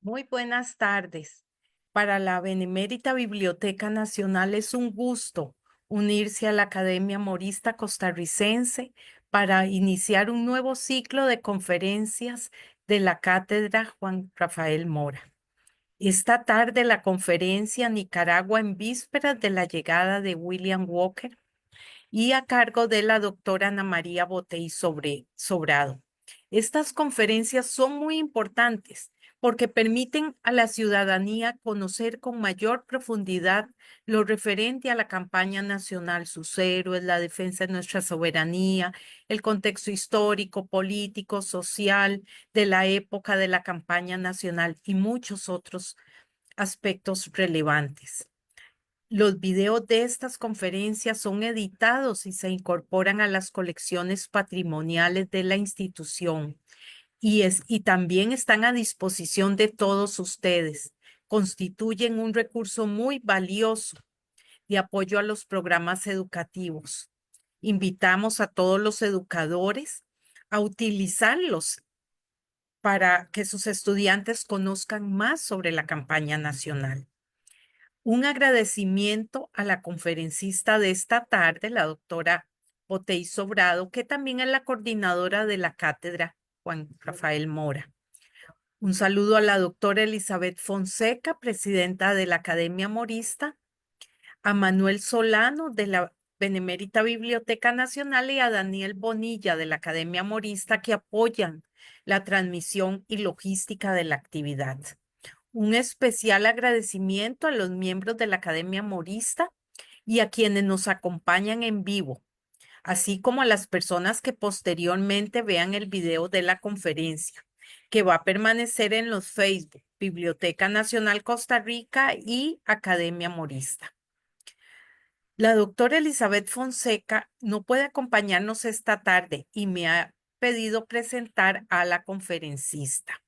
Muy buenas tardes. Para la Benemérita Biblioteca Nacional es un gusto unirse a la Academia Morista Costarricense para iniciar un nuevo ciclo de conferencias de la Cátedra Juan Rafael Mora. Esta tarde la conferencia Nicaragua en vísperas de la llegada de William Walker y a cargo de la doctora Ana María Botey Sobrado. Estas conferencias son muy importantes porque permiten a la ciudadanía conocer con mayor profundidad lo referente a la campaña nacional, sus héroes, la defensa de nuestra soberanía, el contexto histórico, político, social de la época de la campaña nacional y muchos otros aspectos relevantes. Los videos de estas conferencias son editados y se incorporan a las colecciones patrimoniales de la institución y también están a disposición de todos ustedes. Constituyen un recurso muy valioso de apoyo a los programas educativos. Invitamos a todos los educadores a utilizarlos para que sus estudiantes conozcan más sobre la campaña nacional. Un agradecimiento a la conferencista de esta tarde, la doctora Botey Sobrado, que también es la coordinadora de la cátedra Juan Rafael Mora. Un saludo a la doctora Elizabeth Fonseca, presidenta de la Academia Morista, a Manuel Solano de la Benemérita Biblioteca Nacional y a Daniel Bonilla de la Academia Morista que apoyan la transmisión y logística de la actividad. Un especial agradecimiento a los miembros de la Academia Morista y a quienes nos acompañan en vivo, así como a las personas que posteriormente vean el video de la conferencia, que va a permanecer en los Facebook, Biblioteca Nacional Costa Rica y Academia Morista. La doctora Elizabeth Fonseca no puede acompañarnos esta tarde y me ha pedido presentar a la conferencista.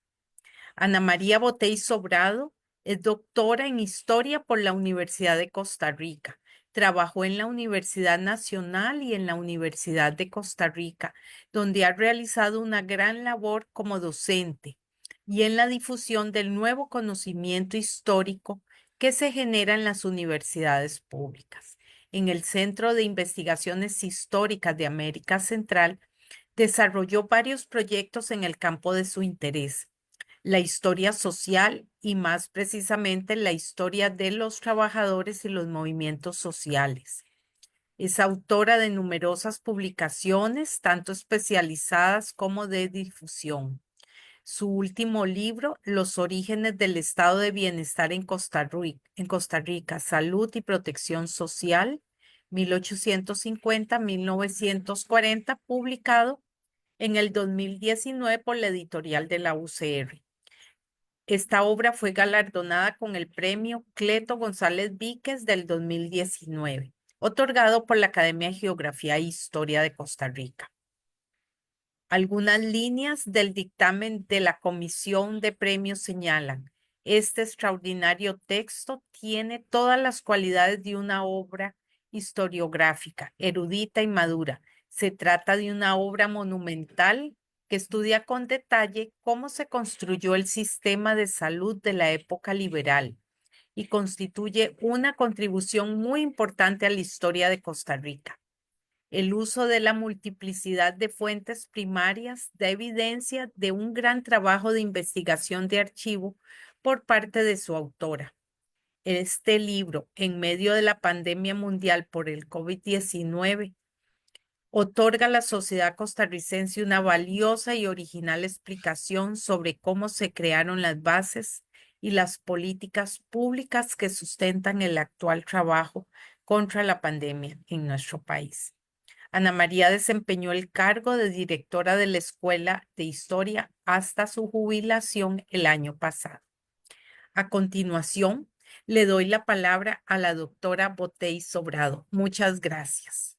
Ana María Botey Sobrado es doctora en Historia por la Universidad de Costa Rica. Trabajó en la Universidad Nacional y en la Universidad de Costa Rica, donde ha realizado una gran labor como docente y en la difusión del nuevo conocimiento histórico que se genera en las universidades públicas. En el Centro de Investigaciones Históricas de América Central, desarrolló varios proyectos en el campo de su interés, la historia social y más precisamente la historia de los trabajadores y los movimientos sociales. Es autora de numerosas publicaciones, tanto especializadas como de difusión. Su último libro, Los orígenes del estado de bienestar en Costa Rica, Salud y Protección Social, 1850-1940, publicado en el 2019 por la editorial de la UCR. Esta obra fue galardonada con el premio Cleto González Víquez del 2019, otorgado por la Academia de Geografía e Historia de Costa Rica. Algunas líneas del dictamen de la Comisión de Premios señalan: este extraordinario texto tiene todas las cualidades de una obra historiográfica, erudita y madura. Se trata de una obra monumental que estudia con detalle cómo se construyó el sistema de salud de la época liberal y constituye una contribución muy importante a la historia de Costa Rica. El uso de la multiplicidad de fuentes primarias da evidencia de un gran trabajo de investigación de archivo por parte de su autora. Este libro, en medio de la pandemia mundial por el COVID-19, otorga a la sociedad costarricense una valiosa y original explicación sobre cómo se crearon las bases y las políticas públicas que sustentan el actual trabajo contra la pandemia en nuestro país. Ana María desempeñó el cargo de directora de la Escuela de Historia hasta su jubilación el año pasado. A continuación, le doy la palabra a la doctora Botey Sobrado. Muchas gracias.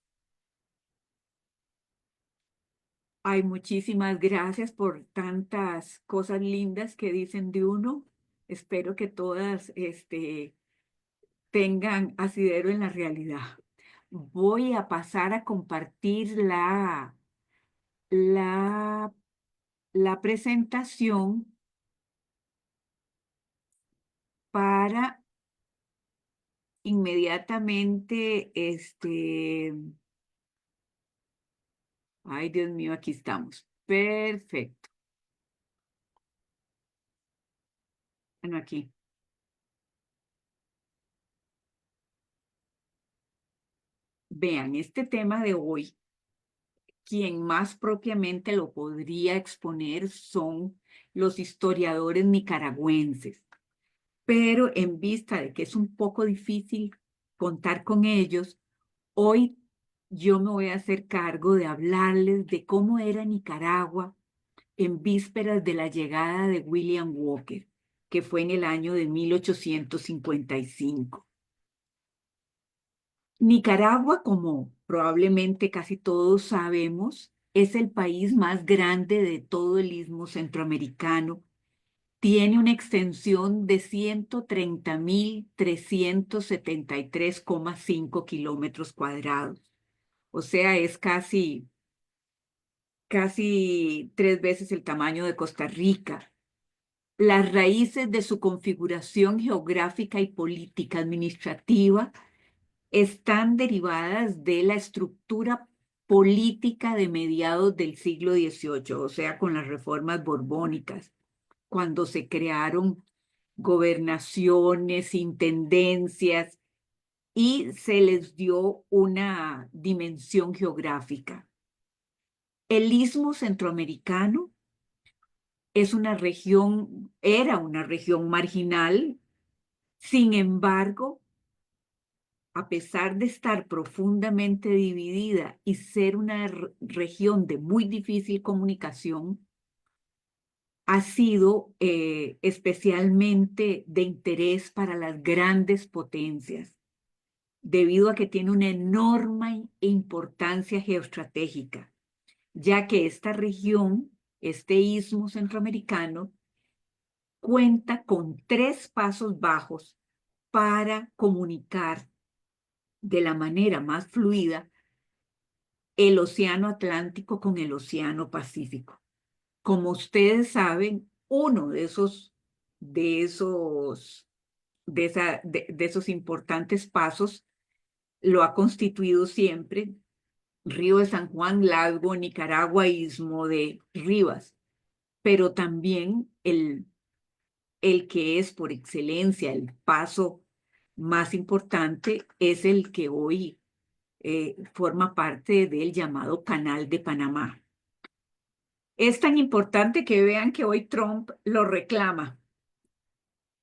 Ay, muchísimas gracias por tantas cosas lindas que dicen de uno. Espero que todas tengan asidero en la realidad. Voy a pasar a compartir la, la presentación para inmediatamente, ay, Dios mío, aquí estamos. Perfecto. Bueno, aquí. Vean, este tema de hoy, quien más propiamente lo podría exponer son los historiadores nicaragüenses. Pero en vista de que es un poco difícil contar con ellos, hoy yo me voy a hacer cargo de hablarles de cómo era Nicaragua en vísperas de la llegada de William Walker, que fue en el año de 1855. Nicaragua, como probablemente casi todos sabemos, es el país más grande de todo el istmo centroamericano. Tiene una extensión de 130.373,5 kilómetros cuadrados. O sea, es casi 3 veces el tamaño de Costa Rica. Las raíces de su configuración geográfica y política administrativa están derivadas de la estructura política de mediados del siglo XVIII, o sea, con las reformas borbónicas, cuando se crearon gobernaciones, intendencias y se les dio una dimensión geográfica. El istmo centroamericano era una región marginal, sin embargo, a pesar de estar profundamente dividida y ser una región de muy difícil comunicación, ha sido especialmente de interés para las grandes potencias, debido a que tiene una enorme importancia geoestratégica, ya que esta región, este istmo centroamericano, cuenta con 3 pasos bajos para comunicar de la manera más fluida el Océano Atlántico con el Océano Pacífico. Como ustedes saben, uno de esos importantes pasos lo ha constituido siempre Río de San Juan, Lago, Nicaragua, Istmo de Rivas, pero también el que es por excelencia el paso más importante es el que hoy forma parte del llamado Canal de Panamá. Es tan importante que vean que hoy Trump lo reclama.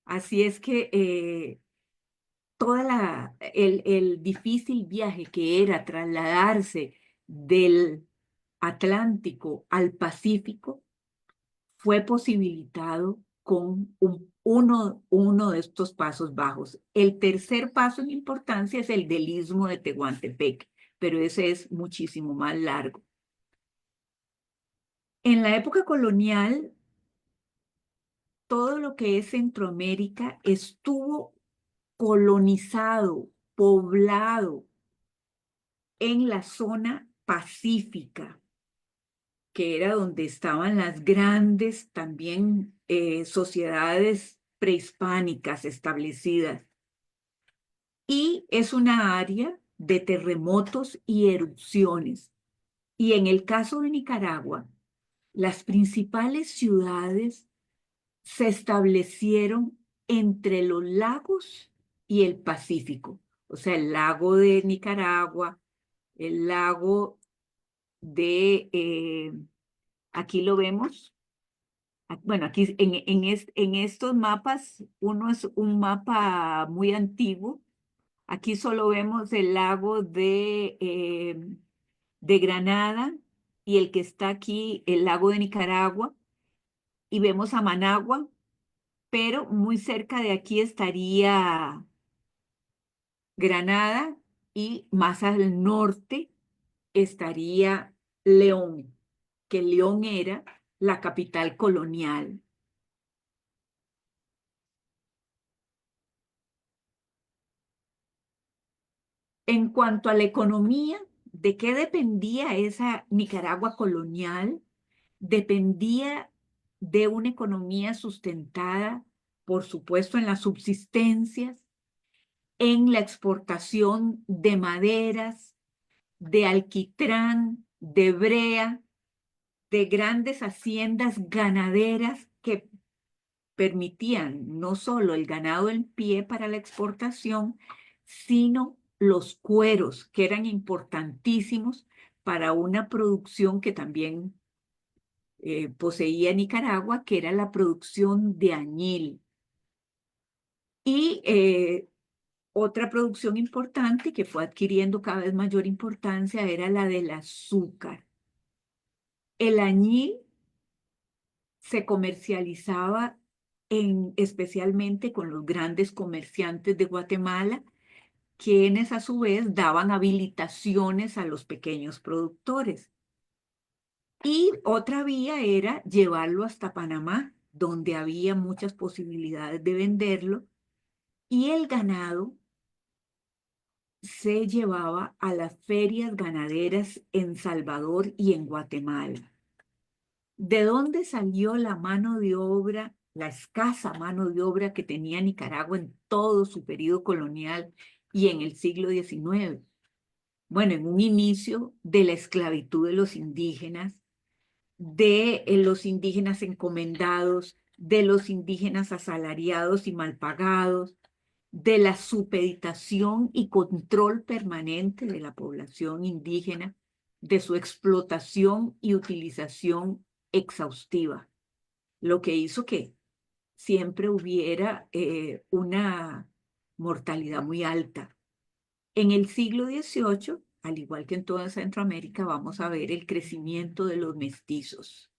Así es que el difícil viaje que era trasladarse del Atlántico al Pacífico fue posibilitado con uno de estos pasos bajos. El tercer paso en importancia es el del Istmo de Tehuantepec, pero ese es muchísimo más largo. En la época colonial, todo lo que es Centroamérica estuvo colonizado, poblado en la zona pacífica, que era donde estaban las grandes también sociedades prehispánicas establecidas. Y es una área de terremotos y erupciones. Y en el caso de Nicaragua, las principales ciudades se establecieron entre los lagos y el Pacífico. O sea, el lago de Nicaragua, el lago aquí lo vemos. Bueno, aquí en estos mapas, uno es un mapa muy antiguo. Aquí solo vemos el lago de Granada y el que está aquí, el lago de Nicaragua, y vemos a Managua, pero muy cerca de aquí estaría Granada y más al norte estaría León, que León era la capital colonial. En cuanto a la economía, ¿de qué dependía esa Nicaragua colonial? Dependía de una economía sustentada por supuesto, en las subsistencias, en la exportación de maderas, de alquitrán, de brea, de grandes haciendas ganaderas que permitían no solo el ganado en pie para la exportación, sino los cueros, que eran importantísimos para una producción que también poseía Nicaragua, que era la producción de añil. Y otra producción importante que fue adquiriendo cada vez mayor importancia era la del azúcar. El añil se comercializaba especialmente con los grandes comerciantes de Guatemala, quienes a su vez daban habilitaciones a los pequeños productores. Y otra vía era llevarlo hasta Panamá, donde había muchas posibilidades de venderlo, y el ganado se llevaba a las ferias ganaderas en Salvador y en Guatemala. ¿De dónde salió la mano de obra, la escasa mano de obra que tenía Nicaragua en todo su periodo colonial y en el siglo XIX? Bueno, en un inicio de la esclavitud de los indígenas encomendados, de los indígenas asalariados y mal pagados, de la supeditación y control permanente de la población indígena, de su explotación y utilización exhaustiva, lo que hizo que siempre hubiera una mortalidad muy alta. En el siglo XVIII, al igual que en toda Centroamérica, vamos a ver el crecimiento de los mestizos.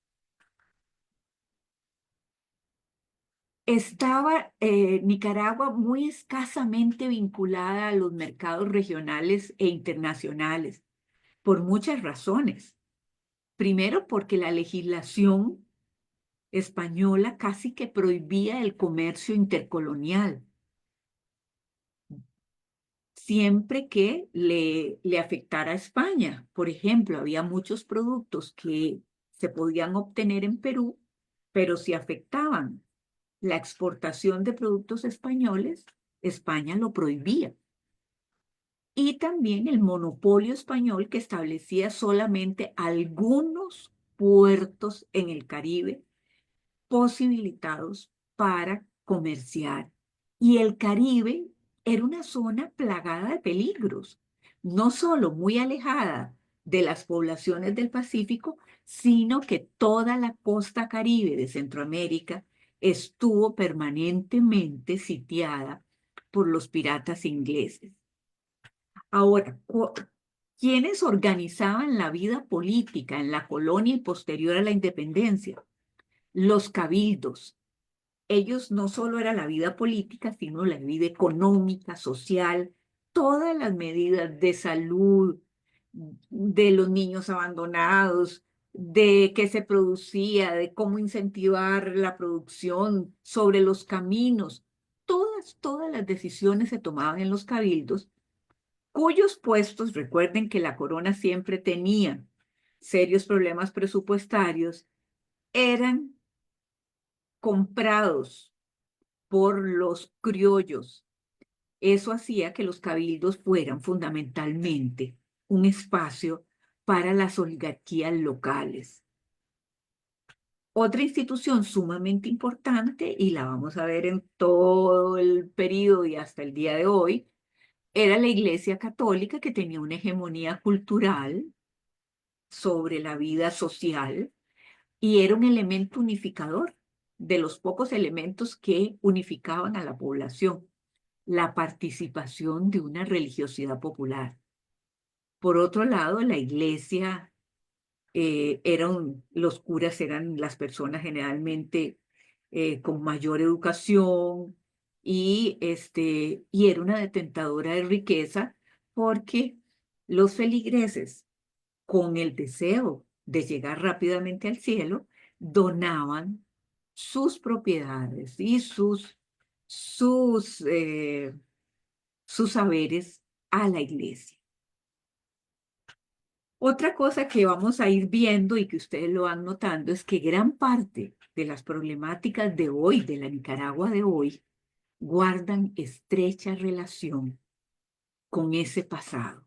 Estaba Nicaragua muy escasamente vinculada a los mercados regionales e internacionales, por muchas razones. Primero, porque la legislación española casi que prohibía el comercio intercolonial, siempre que le afectara a España. Por ejemplo, había muchos productos que se podían obtener en Perú, pero si afectaban la exportación de productos españoles, España lo prohibía. Y también el monopolio español que establecía solamente algunos puertos en el Caribe posibilitados para comerciar. Y el Caribe era una zona plagada de peligros, no solo muy alejada de las poblaciones del Pacífico, sino que toda la costa caribe de Centroamérica estuvo permanentemente sitiada por los piratas ingleses. Ahora, ¿quiénes organizaban la vida política en la colonia y posterior a la independencia? Los cabildos. Ellos no solo era la vida política, sino la vida económica, social, todas las medidas de salud, de los niños abandonados, de qué se producía, de cómo incentivar la producción, sobre los caminos. Todas las decisiones se tomaban en los cabildos, cuyos puestos, recuerden que la corona siempre tenía serios problemas presupuestarios, eran comprados por los criollos. Eso hacía que los cabildos fueran fundamentalmente un espacio para las oligarquías locales. Otra institución sumamente importante, y la vamos a ver en todo el periodo y hasta el día de hoy, era la Iglesia Católica, que tenía una hegemonía cultural sobre la vida social y era un elemento unificador, de los pocos elementos que unificaban a la población, la participación de una religiosidad popular. Por otro lado, la iglesia, los curas eran las personas generalmente con mayor educación y era una detentadora de riqueza, porque los feligreses, con el deseo de llegar rápidamente al cielo, donaban sus propiedades y sus saberes a la iglesia. Otra cosa que vamos a ir viendo y que ustedes lo van notando es que gran parte de las problemáticas de hoy, de la Nicaragua de hoy, guardan estrecha relación con ese pasado.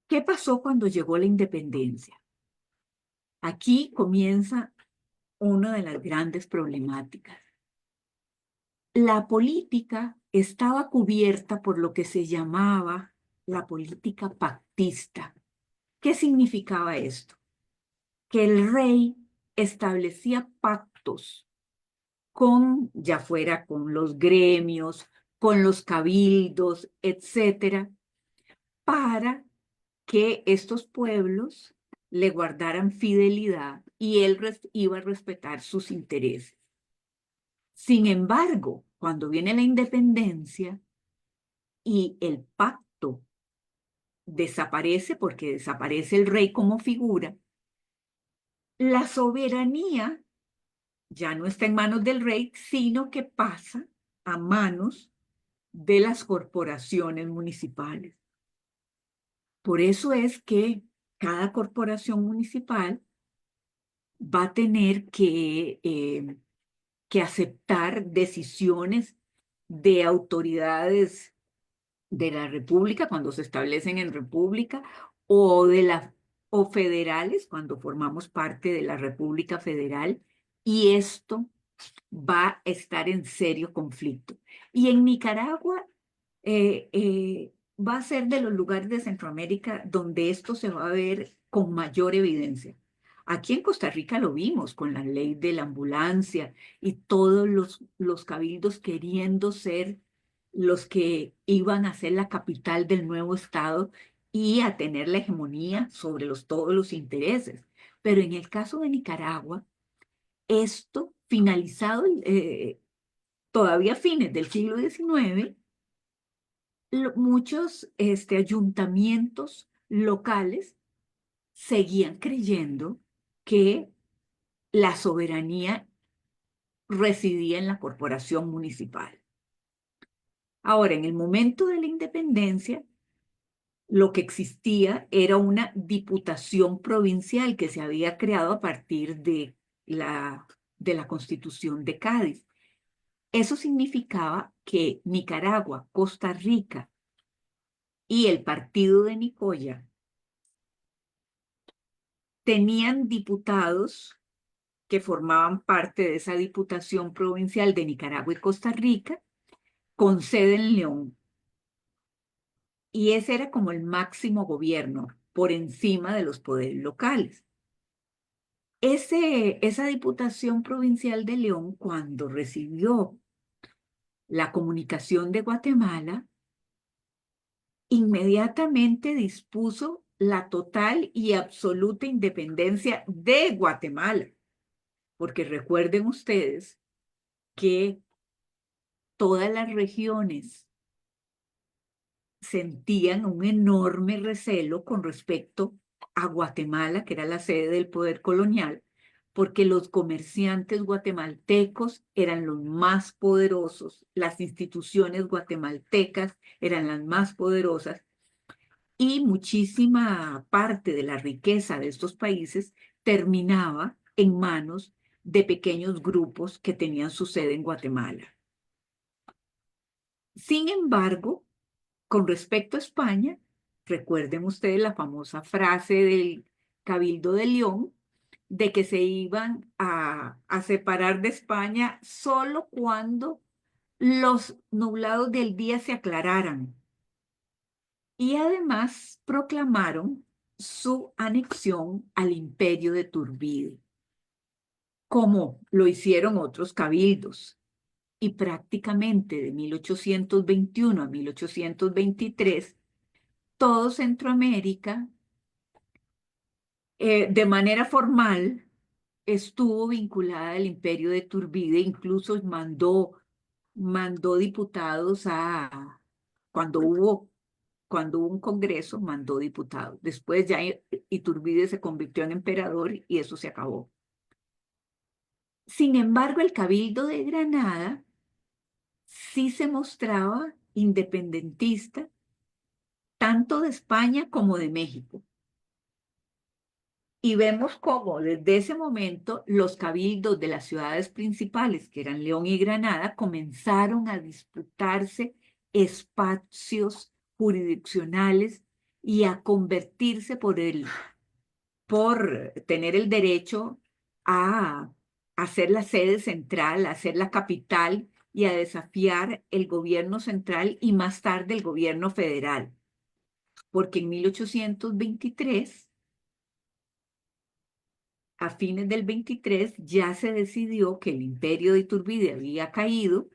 ¿Qué pasó cuando llegó la independencia? Aquí comienza una de las grandes problemáticas. La política estaba cubierta por lo que se llamaba la política pactista. ¿Qué significaba esto? Que el rey establecía pactos con, ya fuera con los gremios, con los cabildos, etcétera, para que estos pueblos le guardaran fidelidad y él iba a respetar sus intereses. Sin embargo, cuando viene la independencia y el pacto desaparece porque desaparece el rey como figura, la soberanía ya no está en manos del rey, sino que pasa a manos de las corporaciones municipales. Por eso es que cada corporación municipal va a tener que aceptar decisiones de autoridades de la República cuando se establecen en República o o federales cuando formamos parte de la República Federal, y esto va a estar en serio conflicto. Y en Nicaragua va a ser de los lugares de Centroamérica donde esto se va a ver con mayor evidencia. Aquí en Costa Rica lo vimos con la ley de la ambulancia y todos los cabildos queriendo ser los que iban a ser la capital del nuevo estado y a tener la hegemonía sobre todos los intereses. Pero en el caso de Nicaragua, esto finalizado todavía a fines del siglo XIX, muchos ayuntamientos locales seguían creyendo que la soberanía residía en la corporación municipal. Ahora, en el momento de la independencia, lo que existía era una diputación provincial que se había creado a partir de la Constitución de Cádiz. Eso significaba que Nicaragua, Costa Rica y el partido de Nicoya tenían diputados que formaban parte de esa diputación provincial de Nicaragua y Costa Rica con sede en León. Y ese era como el máximo gobierno por encima de los poderes locales. Esa diputación provincial de León, cuando recibió la comunicación de Guatemala, inmediatamente dispuso la total y absoluta independencia de Guatemala, porque recuerden ustedes que todas las regiones sentían un enorme recelo con respecto a Guatemala, que era la sede del poder colonial, porque los comerciantes guatemaltecos eran los más poderosos, las instituciones guatemaltecas eran las más poderosas y muchísima parte de la riqueza de estos países terminaba en manos de pequeños grupos que tenían su sede en Guatemala. Sin embargo, con respecto a España, recuerden ustedes la famosa frase del Cabildo de León de que se iban a separar de España solo cuando los nublados del día se aclararan. Y además proclamaron su anexión al imperio de Turbide, como lo hicieron otros cabildos. Y prácticamente de 1821 a 1823, todo Centroamérica, de manera formal, estuvo vinculada al imperio de Turbide, incluso mandó diputados cuando cuando hubo un congreso, mandó diputados. Después ya Iturbide se convirtió en emperador y eso se acabó. Sin embargo, el Cabildo de Granada sí se mostraba independentista tanto de España como de México. Y vemos cómo desde ese momento los cabildos de las ciudades principales, que eran León y Granada, comenzaron a disputarse espacios jurisdiccionales y a convertirse por tener el derecho a hacer la sede central, a ser la capital y a desafiar el gobierno central y más tarde el gobierno federal. Porque en 1823, a fines del 23, ya se decidió que el imperio de Iturbide había caído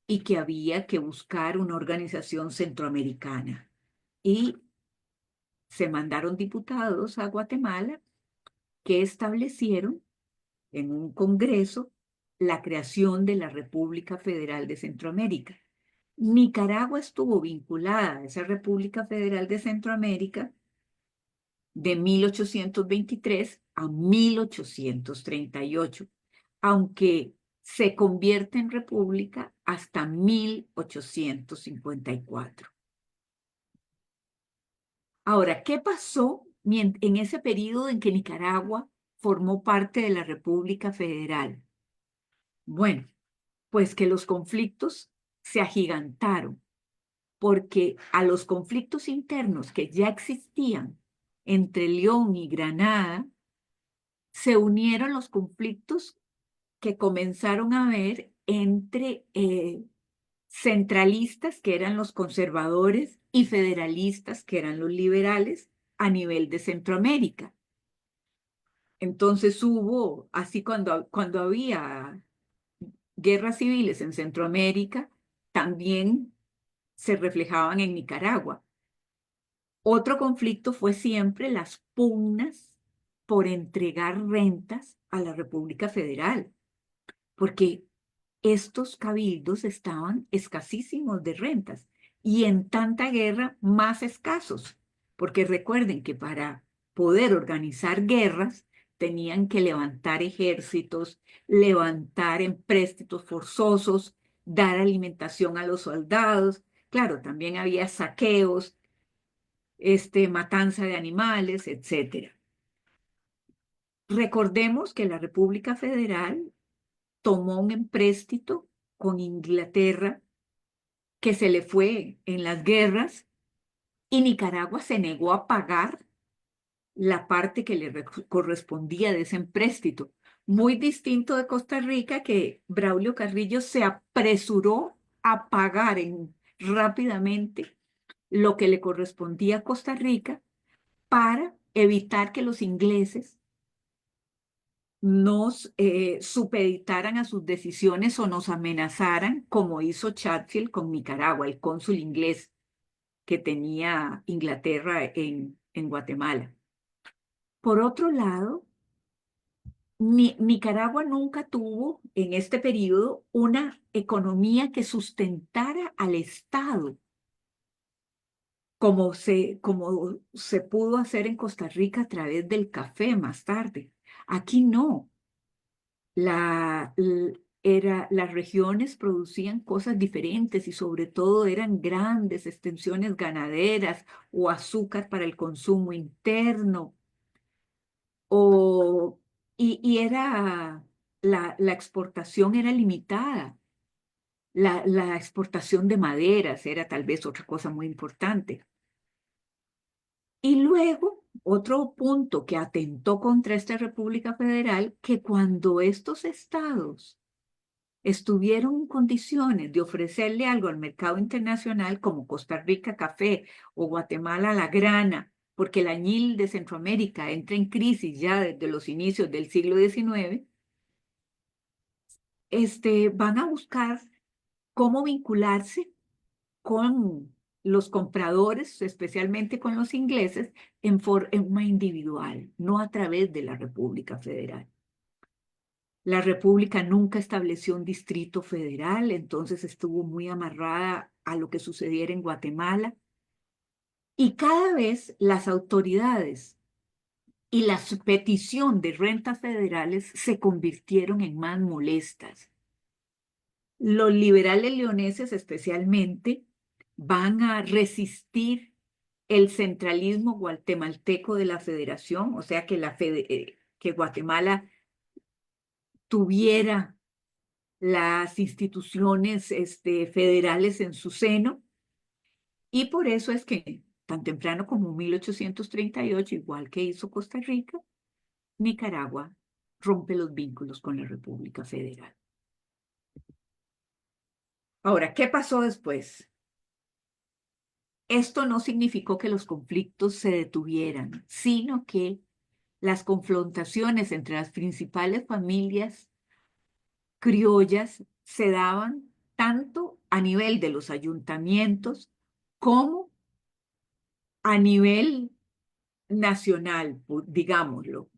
y que había que buscar una organización centroamericana. Y se mandaron diputados a Guatemala que establecieron en un congreso la creación de la República Federal de Centroamérica. Nicaragua estuvo vinculada a esa República Federal de Centroamérica de 1823 a 1838, aunque se convierte en república hasta 1854. Ahora, ¿qué pasó en ese periodo en que Nicaragua formó parte de la República Federal? Bueno, pues que los conflictos se agigantaron, porque a los conflictos internos que ya existían entre León y Granada, se unieron los conflictos que comenzaron a haber entre centralistas, que eran los conservadores, y federalistas, que eran los liberales, a nivel de Centroamérica. Entonces hubo, así cuando había guerras civiles en Centroamérica, también se reflejaban en Nicaragua. Otro conflicto fue siempre las pugnas por entregar rentas a la República Federal, porque estos cabildos estaban escasísimos de rentas y en tanta guerra más escasos, porque recuerden que para poder organizar guerras tenían que levantar ejércitos, levantar empréstitos forzosos, dar alimentación a los soldados. Claro, también había saqueos, matanza de animales, etcétera. Recordemos que la República Federal tomó un empréstito con Inglaterra que se le fue en las guerras y Nicaragua se negó a pagar la parte que le correspondía de ese empréstito. Muy distinto de Costa Rica, que Braulio Carrillo se apresuró a pagar rápidamente lo que le correspondía a Costa Rica para evitar que los ingleses nos supeditaran a sus decisiones o nos amenazaran, como hizo Churchill con Nicaragua, el cónsul inglés que tenía Inglaterra en Guatemala. Por otro lado, Nicaragua nunca tuvo en este periodo una economía que sustentara al Estado, como se pudo hacer en Costa Rica a través del café más tarde. Aquí no. Las regiones producían cosas diferentes y sobre todo eran grandes extensiones ganaderas o azúcar para el consumo interno. Y la exportación era limitada. La exportación de maderas era tal vez otra cosa muy importante. Y luego, otro punto que atentó contra esta República Federal, que cuando estos estados estuvieron en condiciones de ofrecerle algo al mercado internacional, como Costa Rica café o Guatemala la grana, porque el añil de Centroamérica entra en crisis ya desde los inicios del siglo XIX, van a buscar cómo vincularse con los compradores, especialmente con los ingleses, en forma individual, no a través de la República Federal. La República nunca estableció un distrito federal, entonces estuvo muy amarrada a lo que sucediera en Guatemala. Y cada vez las autoridades y la petición de rentas federales se convirtieron en más molestas. Los liberales leoneses especialmente van a resistir el centralismo guatemalteco de la federación, o sea, que Guatemala tuviera las instituciones federales en su seno, y por eso es que tan temprano como 1838, igual que hizo Costa Rica, Nicaragua rompe los vínculos con la República Federal. Ahora, ¿qué pasó después? Esto no significó que los conflictos se detuvieran, sino que las confrontaciones entre las principales familias criollas se daban tanto a nivel de los ayuntamientos como a nivel nacional, digámoslo.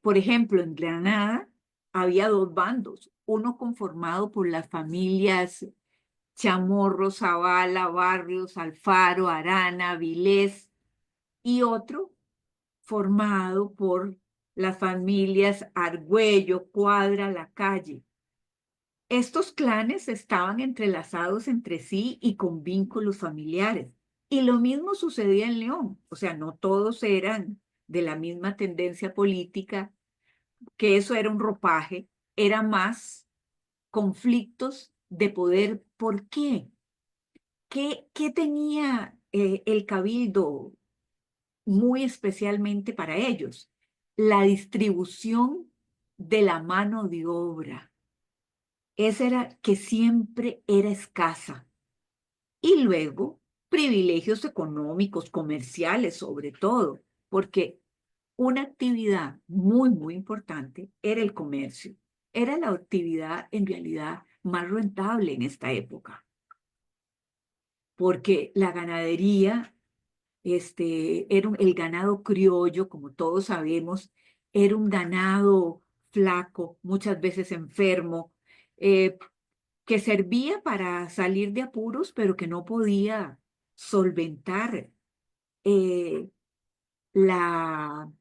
Por ejemplo, en Granada había dos bandos, uno conformado por las familias Chamorro, Zavala, Barrios, Alfaro, Arana, Vilés, y otro formado por las familias Argüello, Cuadra, La Calle. Estos clanes estaban entrelazados entre sí y con vínculos familiares. Y lo mismo sucedía en León, o sea, no todos eran de la misma tendencia política, que eso era un ropaje, era más conflictos de poder. ¿Por qué? ¿Qué tenía el cabildo muy especialmente para ellos? La distribución de la mano de obra. Esa era que siempre era escasa. Y luego, privilegios económicos, comerciales sobre todo, porque una actividad muy, muy importante era el comercio. Era la actividad en realidad más rentable en esta época, porque la ganadería, el ganado criollo, como todos sabemos, era un ganado flaco, muchas veces enfermo, eh, que servía para salir de apuros, pero que no podía solventar eh, la,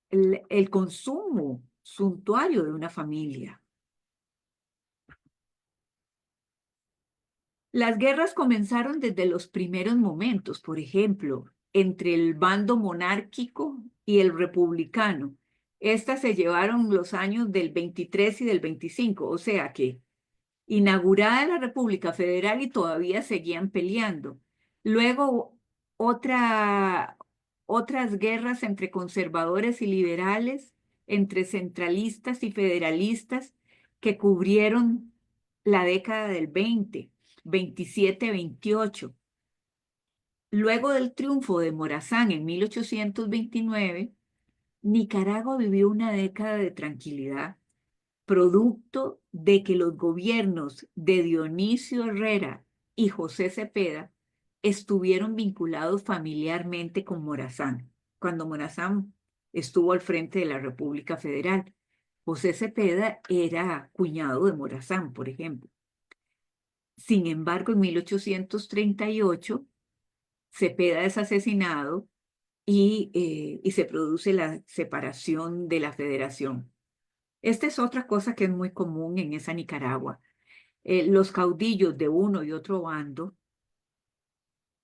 el consumo suntuario de una familia. Las guerras comenzaron desde los primeros momentos, por ejemplo, entre el bando monárquico y el republicano. Estas se llevaron los años del 23 y del 25, o sea que inaugurada la República Federal y todavía seguían peleando. Luego, otra, otras guerras entre conservadores y liberales, entre centralistas y federalistas, que cubrieron la década del 20, 27, 28. Luego del triunfo de Morazán en 1829, Nicaragua vivió una década de tranquilidad, producto de que los gobiernos de Dionisio Herrera y José Cepeda estuvieron vinculados familiarmente con Morazán, cuando Morazán estuvo al frente de la República Federal. José Cepeda era cuñado de Morazán, por ejemplo. Sin embargo, en 1838, Cepeda es asesinado y se produce la separación de la federación. Esta es otra cosa que es muy común en esa Nicaragua. Los caudillos de uno y otro bando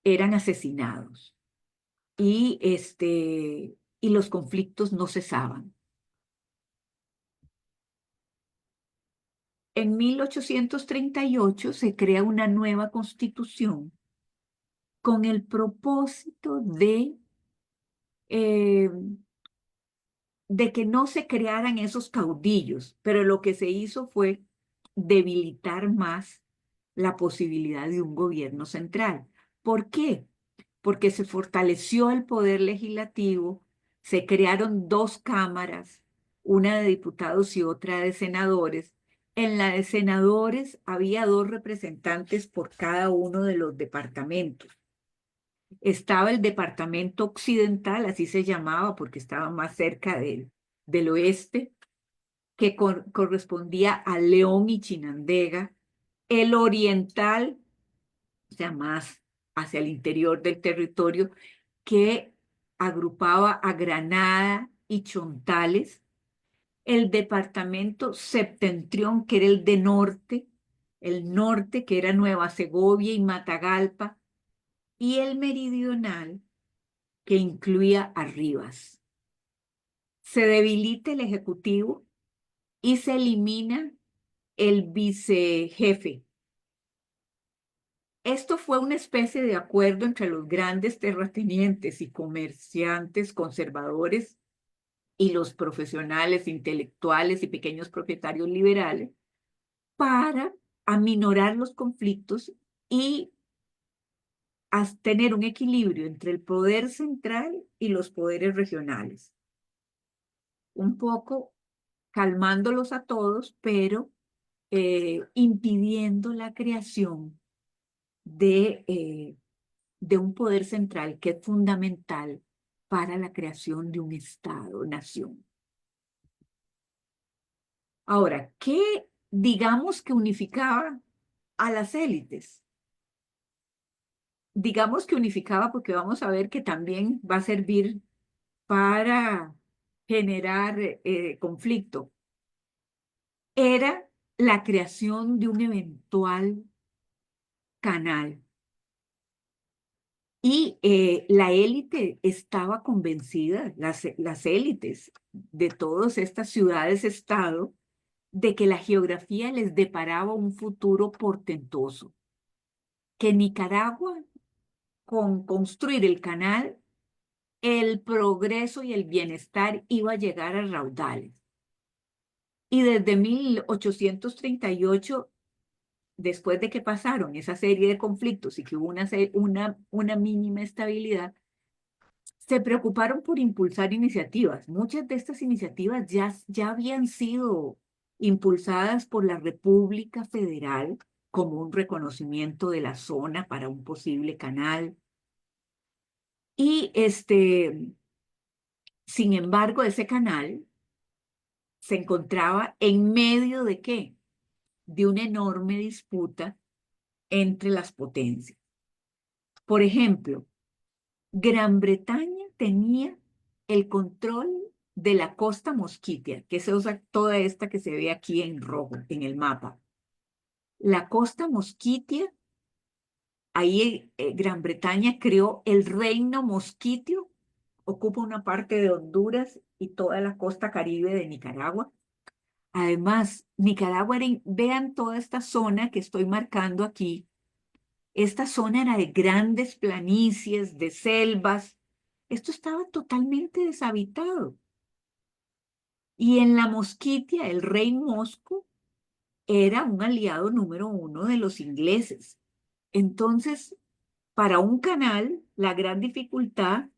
eran asesinados y los conflictos no cesaban. En 1838 se crea una nueva constitución con el propósito eh, de que no se crearan esos caudillos, pero lo que se hizo fue debilitar más la posibilidad de un gobierno central. ¿Por qué? Porque se fortaleció el poder legislativo, se crearon dos cámaras, una de diputados y otra de senadores. En la de senadores había dos representantes por cada uno de los departamentos. Estaba el departamento occidental, así se llamaba porque estaba más cerca del oeste, que correspondía a León y Chinandega. El oriental, o sea, más hacia el interior del territorio, que agrupaba a Granada y Chontales. El departamento septentrión, que era el norte que era Nueva Segovia y Matagalpa, y el meridional, que incluía a Rivas. Se debilita el ejecutivo y se elimina el vicejefe. Esto fue una especie de acuerdo entre los grandes terratenientes y comerciantes conservadores y los profesionales, intelectuales y pequeños propietarios liberales para aminorar los conflictos y tener un equilibrio entre el poder central y los poderes regionales. Un poco calmándolos a todos, pero impidiendo la creación de un poder central que es fundamental para la creación de un Estado-nación. Ahora, ¿qué digamos que unificaba a las élites? Digamos que unificaba porque vamos a ver que también va a servir para generar conflicto. Era la creación de un eventual canal. Y la élite estaba convencida, las élites de todas estas ciudades-estado, de que la geografía les deparaba un futuro portentoso, que Nicaragua, con construir el canal, el progreso y el bienestar iba a llegar a raudales. Y desde 1838, después de que pasaron esa serie de conflictos y que hubo una mínima estabilidad, se preocuparon por impulsar iniciativas. Muchas de estas iniciativas ya habían sido impulsadas por la República Federal como un reconocimiento de la zona para un posible canal. Y sin embargo, ese canal se encontraba en medio ¿de qué? De una enorme disputa entre las potencias. Por ejemplo, Gran Bretaña tenía el control de la costa mosquitia, que es toda esta que se ve aquí en rojo en el mapa. La costa mosquitia, ahí Gran Bretaña creó el reino mosquitio, ocupa una parte de Honduras y toda la costa caribe de Nicaragua. Además, Nicaragua vean toda esta zona que estoy marcando aquí. Esta zona era de grandes planicies, de selvas. Esto estaba totalmente deshabitado. Y en la Mosquitia, el rey Mosco era un aliado número uno de los ingleses. Entonces, para un canal, la gran dificultad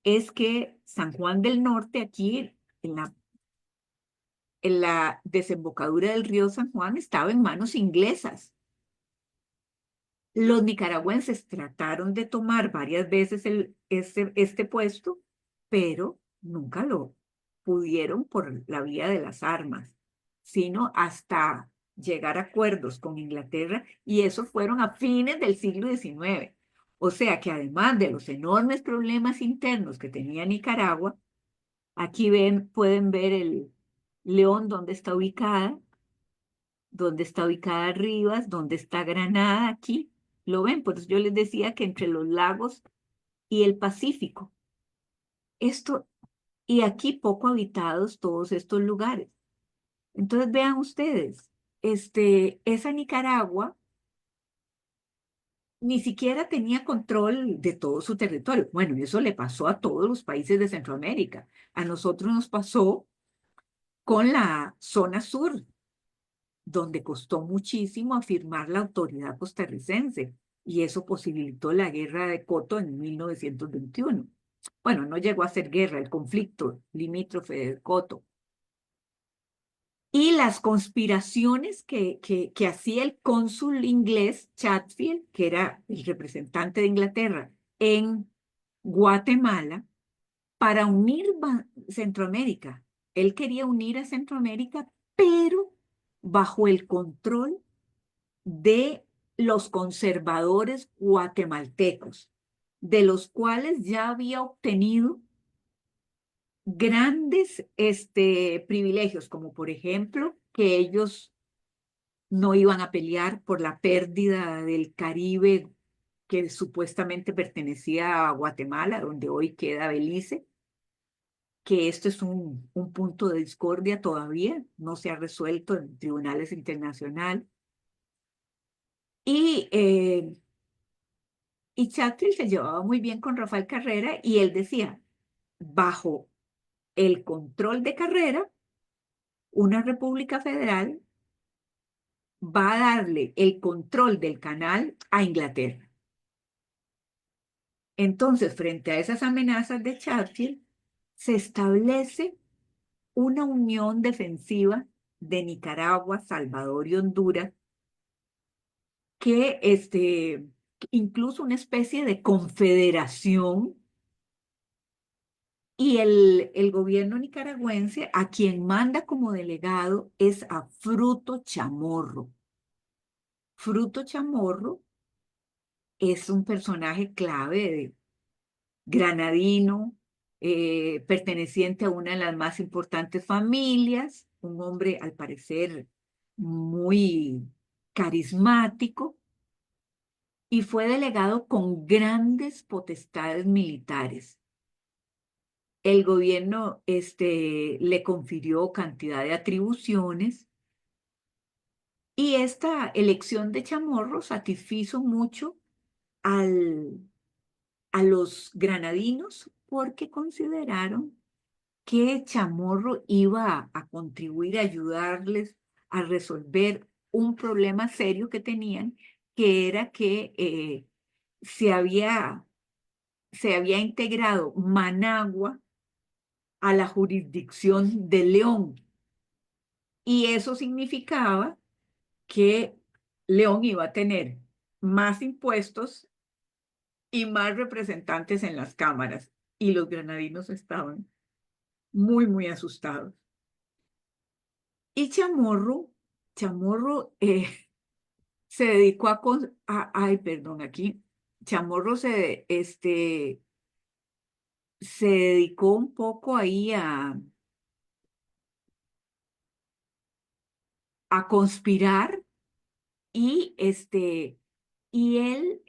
es que San Juan del Norte, aquí en la desembocadura del río San Juan, estaba en manos inglesas. Los nicaragüenses trataron de tomar varias veces este puesto, pero nunca lo pudieron por la vía de las armas, sino hasta llegar a acuerdos con Inglaterra, y esos fueron a fines del siglo XIX. O sea que además de los enormes problemas internos que tenía Nicaragua, aquí pueden ver el León dónde está ubicada Rivas, dónde está Granada aquí. ¿Lo ven? Pues yo les decía que entre los lagos y el Pacífico. Esto, y aquí poco habitados todos estos lugares. Entonces vean ustedes, esa Nicaragua ni siquiera tenía control de todo su territorio. Bueno, eso le pasó a todos los países de Centroamérica. A nosotros nos pasó con la zona sur, donde costó muchísimo afirmar la autoridad costarricense, y eso posibilitó la guerra de Coto en 1921. Bueno, no llegó a ser guerra, el conflicto limítrofe de Coto. Y las conspiraciones que hacía el cónsul inglés Chatfield, que era el representante de Inglaterra en Guatemala, para unir Centroamérica. Él quería unir a Centroamérica, pero bajo el control de los conservadores guatemaltecos, de los cuales ya había obtenido grandes privilegios, como por ejemplo que ellos no iban a pelear por la pérdida del Caribe que supuestamente pertenecía a Guatemala, donde hoy queda Belice, que esto es un punto de discordia todavía, no se ha resuelto en tribunales internacionales. Y, eh, y Churchill se llevaba muy bien con Rafael Carrera y él decía, bajo el control de Carrera, una república federal va a darle el control del canal a Inglaterra. Entonces, frente a esas amenazas de Churchill, se establece una unión defensiva de Nicaragua, Salvador y Honduras, que incluso una especie de confederación, y el gobierno nicaragüense a quien manda como delegado es a Fruto Chamorro. Fruto Chamorro es un personaje clave, granadino, perteneciente a una de las más importantes familias, un hombre al parecer muy carismático, y fue delegado con grandes potestades militares. El gobierno le confirió cantidad de atribuciones y esta elección de Chamorro satisfizo mucho al, a los granadinos porque consideraron que Chamorro iba a contribuir a ayudarles a resolver un problema serio que tenían, que era que se había integrado Managua a la jurisdicción de León. Y eso significaba que León iba a tener más impuestos y más representantes en las cámaras. Y los granadinos estaban muy, muy asustados. Y Chamorro se dedicó ay, perdón, aquí, Chamorro se dedicó un poco ahí a conspirar y, y él,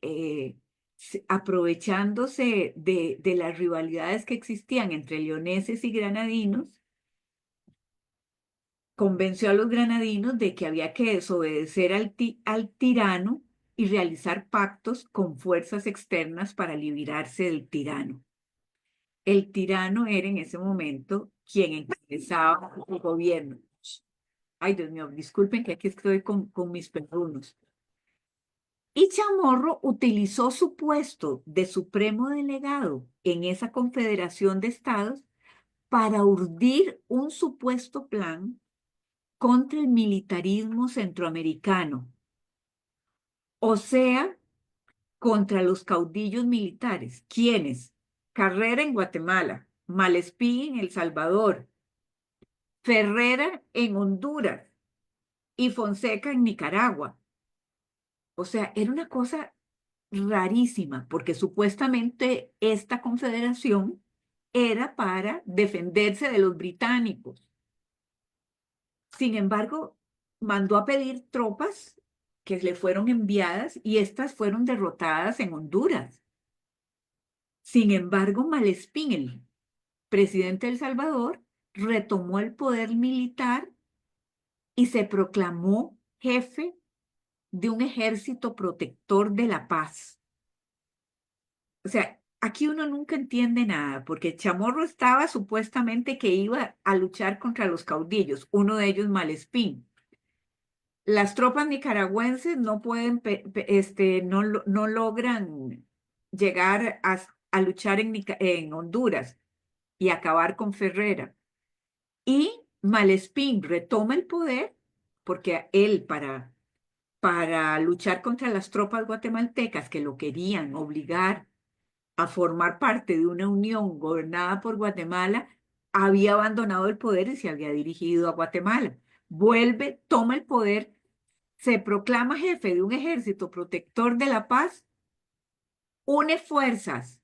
aprovechándose de las rivalidades que existían entre leoneses y granadinos, convenció a los granadinos de que había que desobedecer al tirano y realizar pactos con fuerzas externas para liberarse del tirano. El tirano era en ese momento quien encabezaba el gobierno. Ay, Dios mío, disculpen que aquí estoy con mis perrunos. Y Chamorro utilizó su puesto de supremo delegado en esa confederación de estados para urdir un supuesto plan contra el militarismo centroamericano, o sea, contra los caudillos militares, quienes Carrera en Guatemala, Malespín en El Salvador, Ferrera en Honduras y Fonseca en Nicaragua. O sea, era una cosa rarísima, porque supuestamente esta confederación era para defenderse de los británicos. Sin embargo, mandó a pedir tropas que le fueron enviadas y estas fueron derrotadas en Honduras. Sin embargo, Malespín, el presidente de El Salvador, retomó el poder militar y se proclamó jefe de un ejército protector de la paz. O sea, aquí uno nunca entiende nada, porque Chamorro estaba supuestamente que iba a luchar contra los caudillos, uno de ellos Malespín. Las tropas nicaragüenses no pueden, no logran llegar a luchar en Honduras y acabar con Ferrera. Y Malespín retoma el poder porque él para luchar contra las tropas guatemaltecas que lo querían obligar a formar parte de una unión gobernada por Guatemala, había abandonado el poder y se había dirigido a Guatemala. Vuelve, toma el poder, se proclama jefe de un ejército protector de la paz, une fuerzas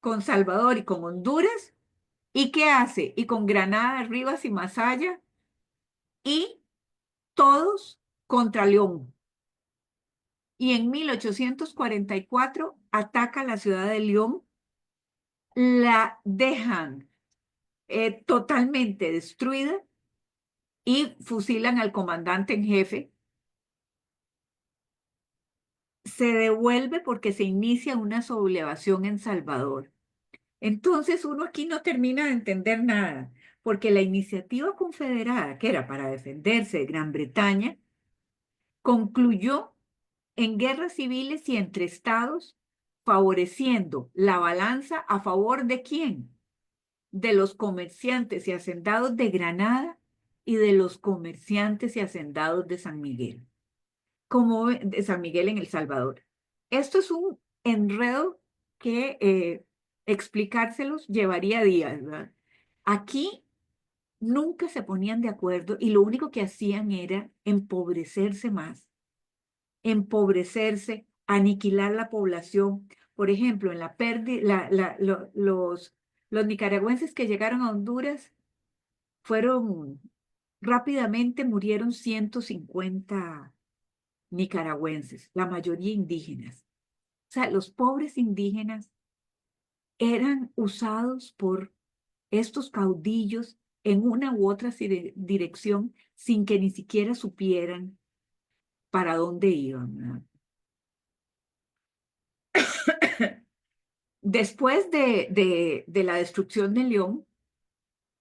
con Salvador y con Honduras, ¿y qué hace? Y con Granada, Rivas y Masaya, y todos contra León. y en 1844 ataca la ciudad de León, la dejan totalmente destruida y fusilan al comandante en jefe. Se devuelve porque se inicia una sublevación en Salvador. Entonces uno aquí no termina de entender nada, porque la iniciativa confederada, que era para defenderse de Gran Bretaña, concluyó en guerras civiles y entre estados, favoreciendo la balanza a favor de quién, de los comerciantes y hacendados de Granada y de los comerciantes y hacendados de San Miguel, como de San Miguel en El Salvador. Esto es un enredo que explicárselos llevaría días, ¿verdad? Aquí nunca se ponían de acuerdo y lo único que hacían era empobrecerse más, empobrecerse, aniquilar la población. Por ejemplo, en la pérdida, los nicaragüenses que llegaron a Honduras fueron, rápidamente murieron 150 nicaragüenses, la mayoría indígenas. O sea, los pobres indígenas eran usados por estos caudillos en una u otra dirección sin que ni siquiera supieran para dónde iban, ¿verdad? Después de la destrucción de León,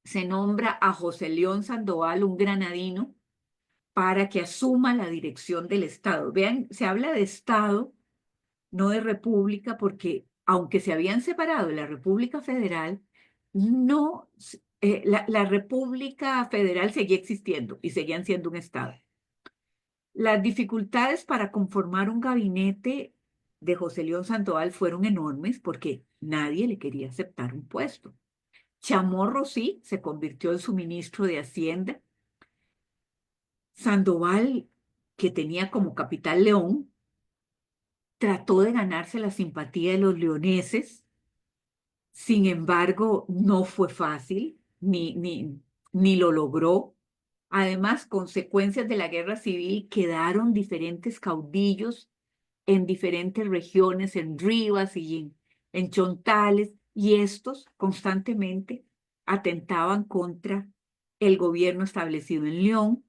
se nombra a José León Sandoval, un granadino, para que asuma la dirección del Estado. Vean, se habla de Estado, no de República, porque aunque se habían separado de la República Federal, no, la República Federal seguía existiendo y seguían siendo un Estado. Las dificultades para conformar un gabinete de José León Sandoval fueron enormes porque nadie le quería aceptar un puesto. Chamorro sí se convirtió en su ministro de Hacienda. Sandoval, que tenía como capital León, trató de ganarse la simpatía de los leoneses. Sin embargo, no fue fácil, ni lo logró. Además, consecuencias de la guerra civil, quedaron diferentes caudillos en diferentes regiones, en Rivas y en Chontales, y estos constantemente atentaban contra el gobierno establecido en León.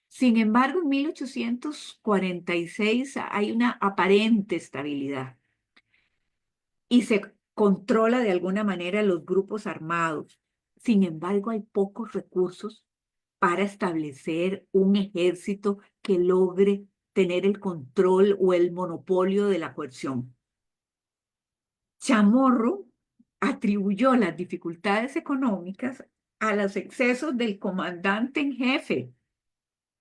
Sin embargo, en 1846 hay una aparente estabilidad y se controla de alguna manera los grupos armados. Sin embargo, hay pocos recursos para establecer un ejército que logre tener el control o el monopolio de la coerción. Chamorro atribuyó las dificultades económicas a los excesos del comandante en jefe,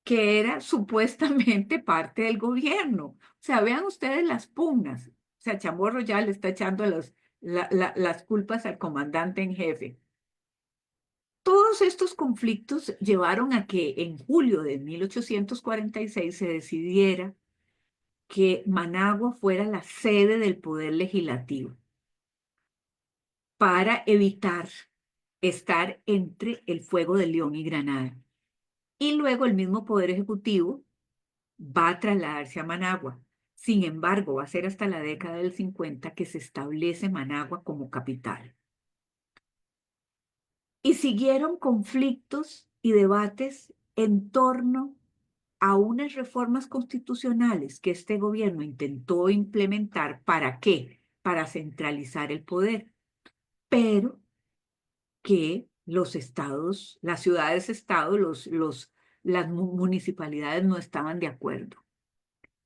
que era supuestamente parte del gobierno. O sea, vean ustedes las pugnas. O sea, Chamorro ya le está echando las culpas al comandante en jefe. Todos estos conflictos llevaron a que en julio de 1846 se decidiera que Managua fuera la sede del poder legislativo para evitar estar entre el fuego de León y Granada. Y luego el mismo poder ejecutivo va a trasladarse a Managua. Sin embargo, va a ser hasta la década del 50 que se establece Managua como capital. Y siguieron conflictos y debates en torno a unas reformas constitucionales que este gobierno intentó implementar. ¿Para qué? Para centralizar el poder, pero que los estados, las ciudades-estado, las municipalidades no estaban de acuerdo,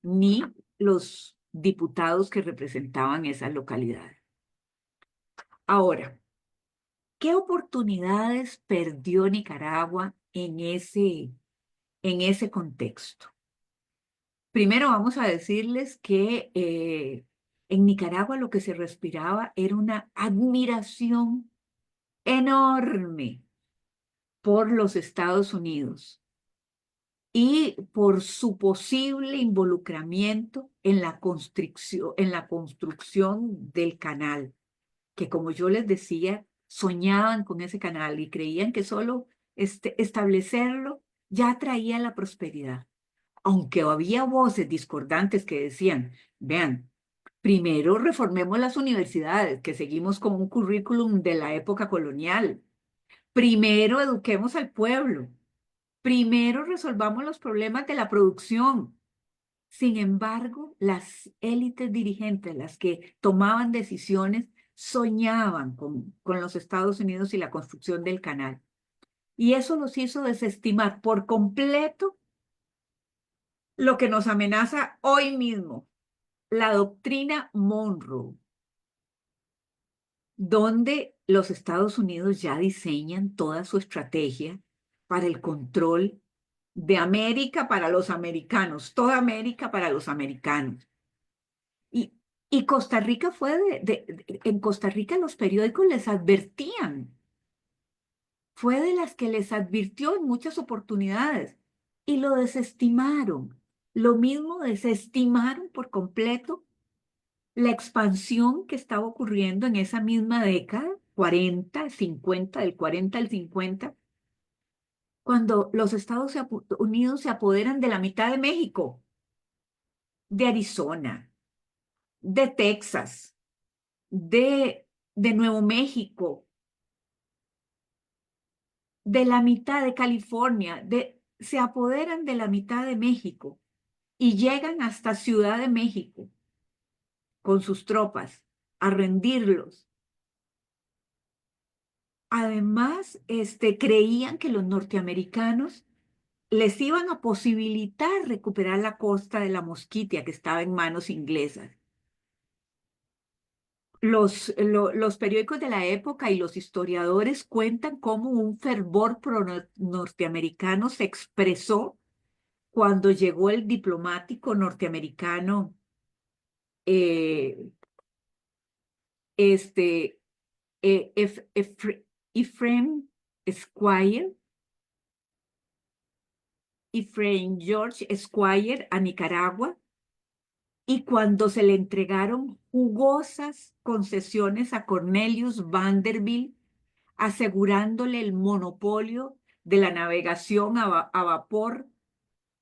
ni los diputados que representaban esas localidades. Ahora, ¿qué oportunidades perdió Nicaragua en ese contexto? Primero vamos a decirles que en Nicaragua lo que se respiraba era una admiración enorme por los Estados Unidos y por su posible involucramiento en la construcción del canal, que como yo les decía, soñaban con ese canal y creían que solo establecerlo ya traía la prosperidad. aunque había voces discordantes que decían, vean, primero reformemos las universidades, que seguimos con un currículum de la época colonial. Primero eduquemos al pueblo. Primero resolvamos los problemas de la producción. Sin embargo, las élites dirigentes, las que tomaban decisiones, soñaban con los Estados Unidos y la construcción del canal. Y eso los hizo desestimar por completo lo que nos amenaza hoy mismo, la doctrina Monroe, donde los Estados Unidos ya diseñan toda su estrategia para el control de América para los americanos, toda América para los americanos. Y, y Costa Rica en Costa Rica los periódicos les advertían, fue de las que les advirtió en muchas oportunidades y lo desestimaron. Lo mismo desestimaron por completo la expansión que estaba ocurriendo en esa misma década, 40, 50, del 40 al 50, cuando los Estados Unidos se apoderan de la mitad de México, de Arizona, de Texas, de Nuevo México, de la mitad de California, se apoderan de la mitad de México y llegan hasta Ciudad de México con sus tropas a rendirlos. Además, creían que los norteamericanos les iban a posibilitar recuperar la costa de la Mosquitia que estaba en manos inglesas. Los periódicos de la época y los historiadores cuentan cómo un fervor pro-norteamericano se expresó cuando llegó el diplomático norteamericano eh, este, Ephraim Squire, Ephraim George Squire a Nicaragua, y cuando se le entregaron jugosas concesiones a Cornelius Vanderbilt, asegurándole el monopolio de la navegación a vapor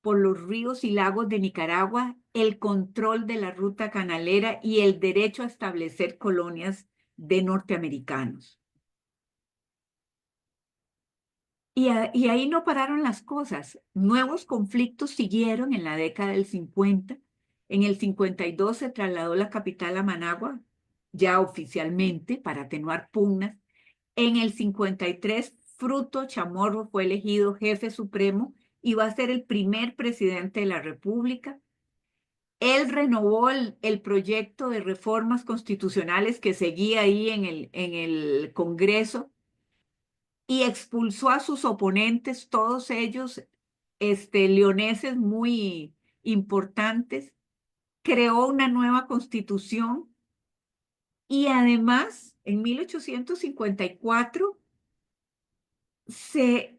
por los ríos y lagos de Nicaragua, el control de la ruta canalera y el derecho a establecer colonias de norteamericanos. Y ahí no pararon las cosas. Nuevos conflictos siguieron en la década del 50. En el 52 se trasladó la capital a Managua, ya oficialmente, para atenuar pugnas. En el 53, Fruto Chamorro fue elegido jefe supremo y va a ser el primer presidente de la República. Él renovó el proyecto de reformas constitucionales que seguía ahí en el Congreso y expulsó a sus oponentes, todos ellos leoneses muy importantes, creó una nueva constitución y además en 1854 se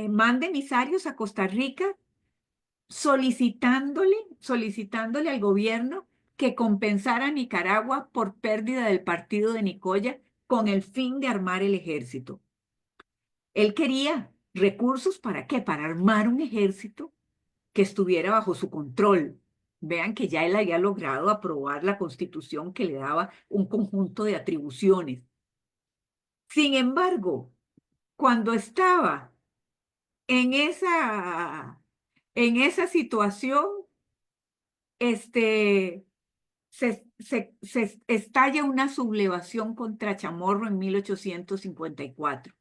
manda emisarios a Costa Rica solicitándole al gobierno que compensara a Nicaragua por pérdida del partido de Nicoya con el fin de armar el ejército. Él quería recursos ¿para qué? Para armar un ejército que estuviera bajo su control. Vean que ya él había logrado aprobar la constitución que le daba un conjunto de atribuciones. Sin embargo, cuando estaba en esa situación, se estalla una sublevación contra Chamorro en 1854.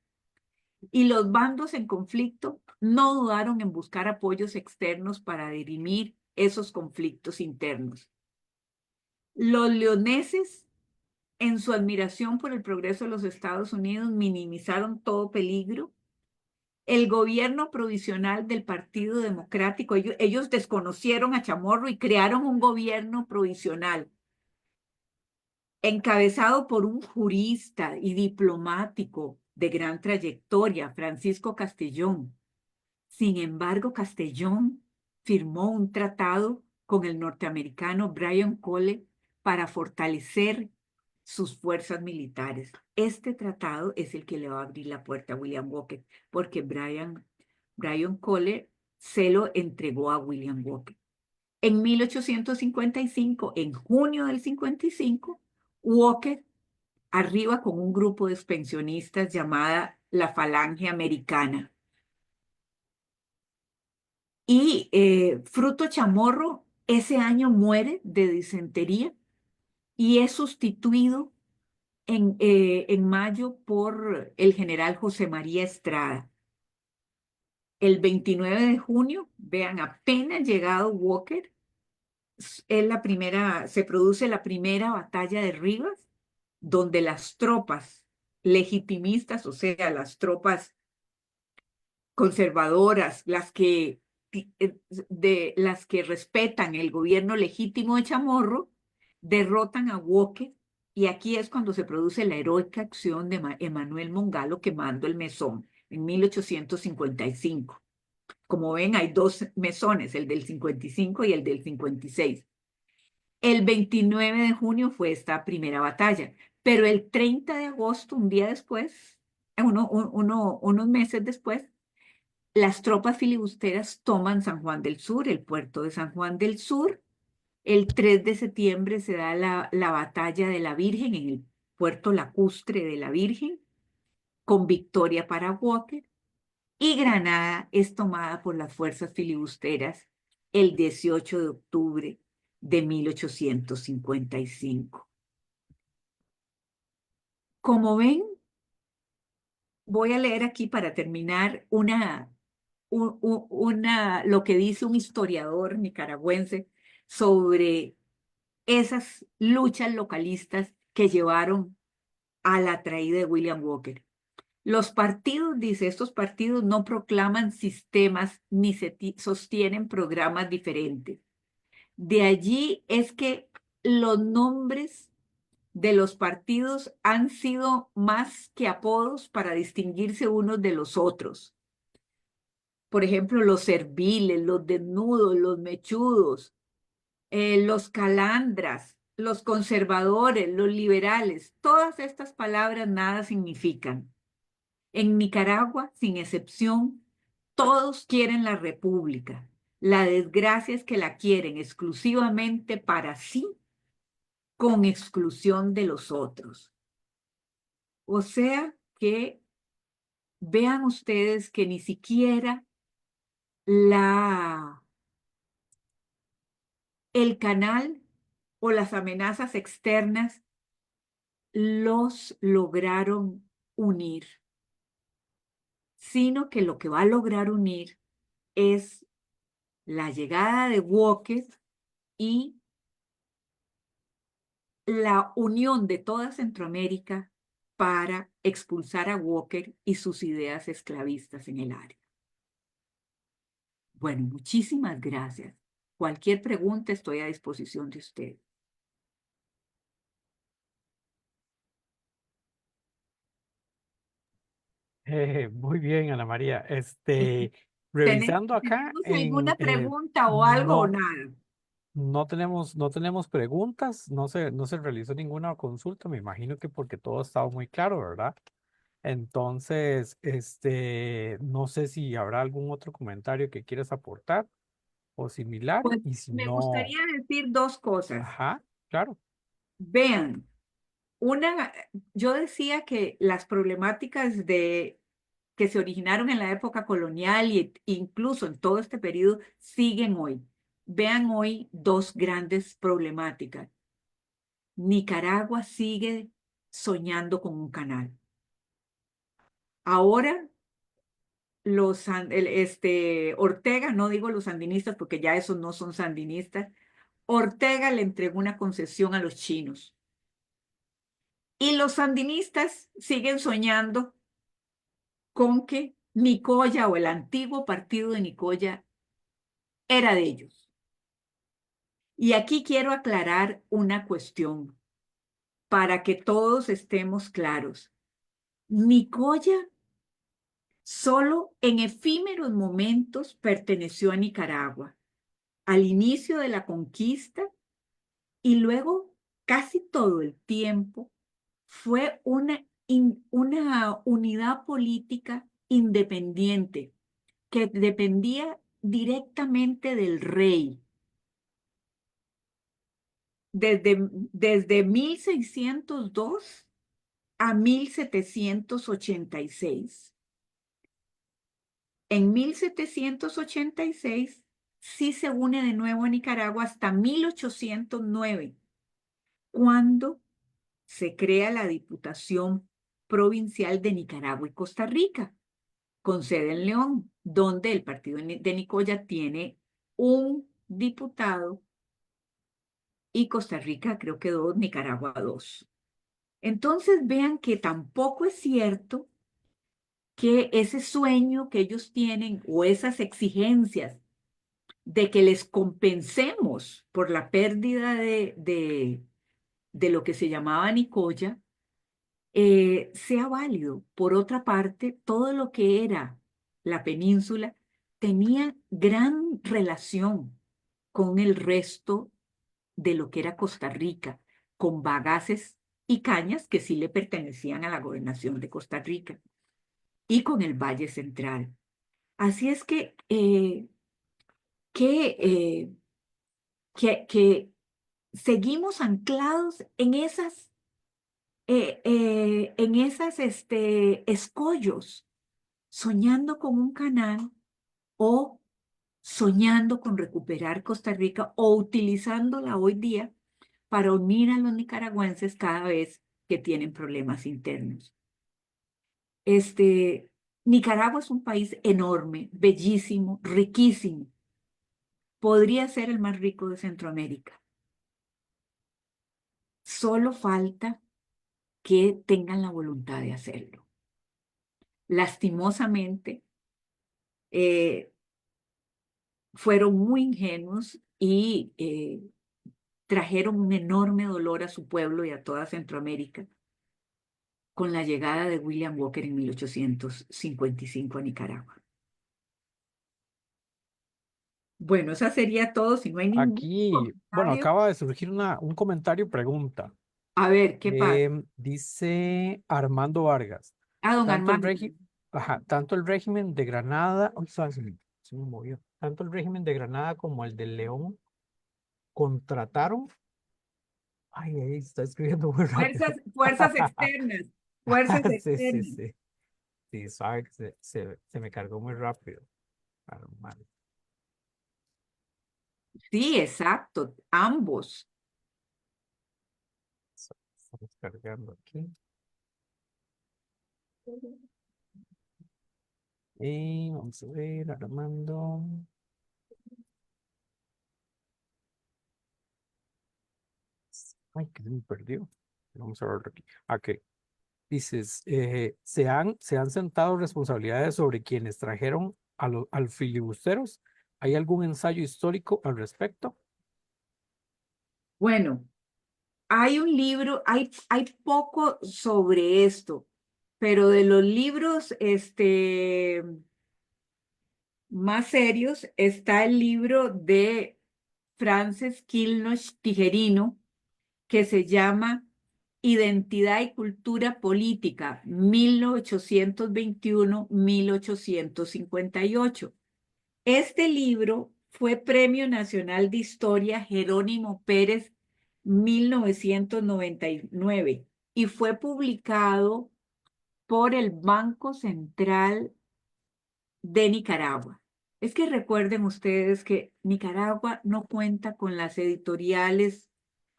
Y los bandos en conflicto no dudaron en buscar apoyos externos para dirimir esos conflictos internos. Los leoneses, en su admiración por el progreso de los Estados Unidos, minimizaron todo peligro. El gobierno provisional del Partido Democrático, ellos desconocieron a Chamorro y crearon un gobierno provisional encabezado por un jurista y diplomático de gran trayectoria, Francisco Castellón. Sin embargo, Castellón firmó un tratado con el norteamericano Bryan Cole para fortalecer sus fuerzas militares. Este tratado es el que le va a abrir la puerta a William Walker, porque Bryan Cole se lo entregó a William Walker. En 1855, en junio del 55, Walker arriba con un grupo de pensionistas llamada la Falange Americana. Y Fruto Chamorro ese año muere de disentería y es sustituido en mayo por el general José María Estrada. El 29 de junio, vean, apenas llegado Walker, se produce la primera batalla de Rivas, donde las tropas legitimistas, o sea, las tropas conservadoras, las que respetan el gobierno legítimo de Chamorro, derrotan a Walker, y aquí es cuando se produce la heroica acción de Emanuel Mongalo quemando el mesón en 1855. Como ven, hay dos mesones, el del 55 y el del 56. El 29 de junio fue esta primera batalla, pero el 30 de agosto, un día después, unos meses después, las tropas filibusteras toman San Juan del Sur, el puerto de San Juan del Sur. El 3 de septiembre se da la batalla de la Virgen en el puerto lacustre de la Virgen, con victoria para Walker. Y Granada es tomada por las fuerzas filibusteras el 18 de octubre de 1855. Como ven, voy a leer aquí para terminar lo que dice un historiador nicaragüense sobre esas luchas localistas que llevaron a la traída de William Walker. Los partidos, dice, estos partidos no proclaman sistemas ni sostienen programas diferentes. De allí es que los nombres de los partidos han sido más que apodos para distinguirse unos de los otros. Por ejemplo, los serviles, los desnudos, los mechudos, los calandras, los conservadores, los liberales, todas estas palabras nada significan. En Nicaragua, sin excepción, todos quieren la república. La desgracia es que la quieren exclusivamente para sí, con exclusión de los otros. O sea que vean ustedes que ni siquiera el canal o las amenazas externas los lograron unir, sino que lo que va a lograr unir es la llegada de Walker y la unión de toda Centroamérica para expulsar a Walker y sus ideas esclavistas en el área. Bueno, muchísimas gracias. Cualquier pregunta estoy a disposición de usted. Muy bien, Ana María. ¿Tenemos Revisando acá alguna pregunta o algo o no, nada? no tenemos preguntas, no se realizó ninguna consulta, me imagino que porque todo estaba muy claro, ¿verdad? Entonces, no sé si habrá algún otro comentario que quieras aportar o similar, Pues y si me no, gustaría decir dos cosas. ajá, claro. Vean, yo decía que las problemáticas que se originaron en la época colonial e incluso en todo este periodo siguen hoy. Vean hoy dos grandes problemáticas. Nicaragua sigue soñando con un canal. Ahora Ortega, no digo los sandinistas porque ya esos no son sandinistas, Ortega le entregó una concesión a los chinos. Y los sandinistas siguen soñando con que Nicoya o el antiguo partido de Nicoya era de ellos. Y aquí quiero aclarar una cuestión para que todos estemos claros. Nicoya solo en efímeros momentos perteneció a Nicaragua, al inicio de la conquista, y luego casi todo el tiempo fue una unidad política independiente que dependía directamente del rey. Desde 1602 a 1786. En 1786 sí se une de nuevo a Nicaragua hasta 1809, cuando se crea la Diputación Provincial de Nicaragua y Costa Rica, con sede en León, donde el partido de Nicoya tiene un diputado y Costa Rica creo que dos, Nicaragua dos. Entonces vean que tampoco es cierto que ese sueño que ellos tienen o esas exigencias de que les compensemos por la pérdida de lo que se llamaba Nicoya, sea válido. Por otra parte, todo lo que era la península tenía gran relación con el resto de lo que era Costa Rica, con bagaces y cañas que sí le pertenecían a la gobernación de Costa Rica y con el Valle Central. Así es que, que seguimos anclados en esas escollos, soñando con un canal o soñando con recuperar Costa Rica o utilizándola hoy día para unir a los nicaragüenses cada vez que tienen problemas internos. Nicaragua es un país enorme, bellísimo, riquísimo. Podría ser el más rico de Centroamérica. Solo falta que tengan la voluntad de hacerlo. Lastimosamente, fueron muy ingenuos y trajeron un enorme dolor a su pueblo y a toda Centroamérica con la llegada de William Walker en 1855 a Nicaragua. Bueno, esa sería todo. Si no hay ningún Aquí, bueno, comentario, acaba de surgir un comentario pregunta. a ver, ¿qué pasa? Dice Armando Vargas, Ah, don tanto el, Armando. regi- ajá, tanto el régimen de Granada, uy, se me movió, tanto el régimen de Granada como el de León contrataron, ay, ahí está escribiendo muy rápido. Fuerzas externas, fuerzas Sí, sí, externas. sí, sí, sabe que se me cargó muy rápido. Armando. Sí, exacto, ambos. Estamos cargando aquí. Y vamos a ver, Armando. Ay, que se me perdió. Vamos a ver aquí. Ok. Dices, se han sentado responsabilidades sobre quienes trajeron al filibusteros. ¿Hay algún ensayo histórico al respecto? Bueno, hay un libro, hay poco sobre esto, pero de los libros más serios está el libro de Frances Quilnos Tijerino, que se llama Identidad y Cultura Política, 1821-1858. Este libro fue Premio Nacional de Historia Jerónimo Pérez 1999 y fue publicado por el Banco Central de Nicaragua. Es que recuerden ustedes que Nicaragua no cuenta con las editoriales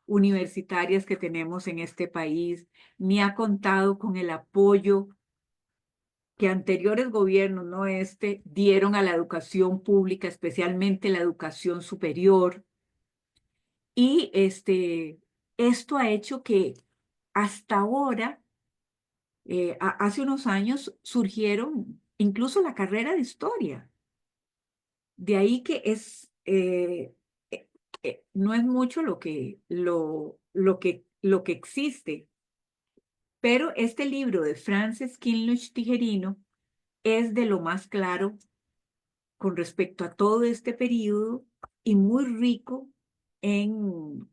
universitarias que tenemos en este país, ni ha contado con el apoyo que anteriores gobiernos, no dieron a la educación pública, especialmente la educación superior. Y esto ha hecho que hasta ahora, hace unos años, surgieron incluso la carrera de historia. De ahí que no es mucho lo que existe, pero este libro de Frances Kinloch Tijerino es de lo más claro con respecto a todo este periodo y muy rico en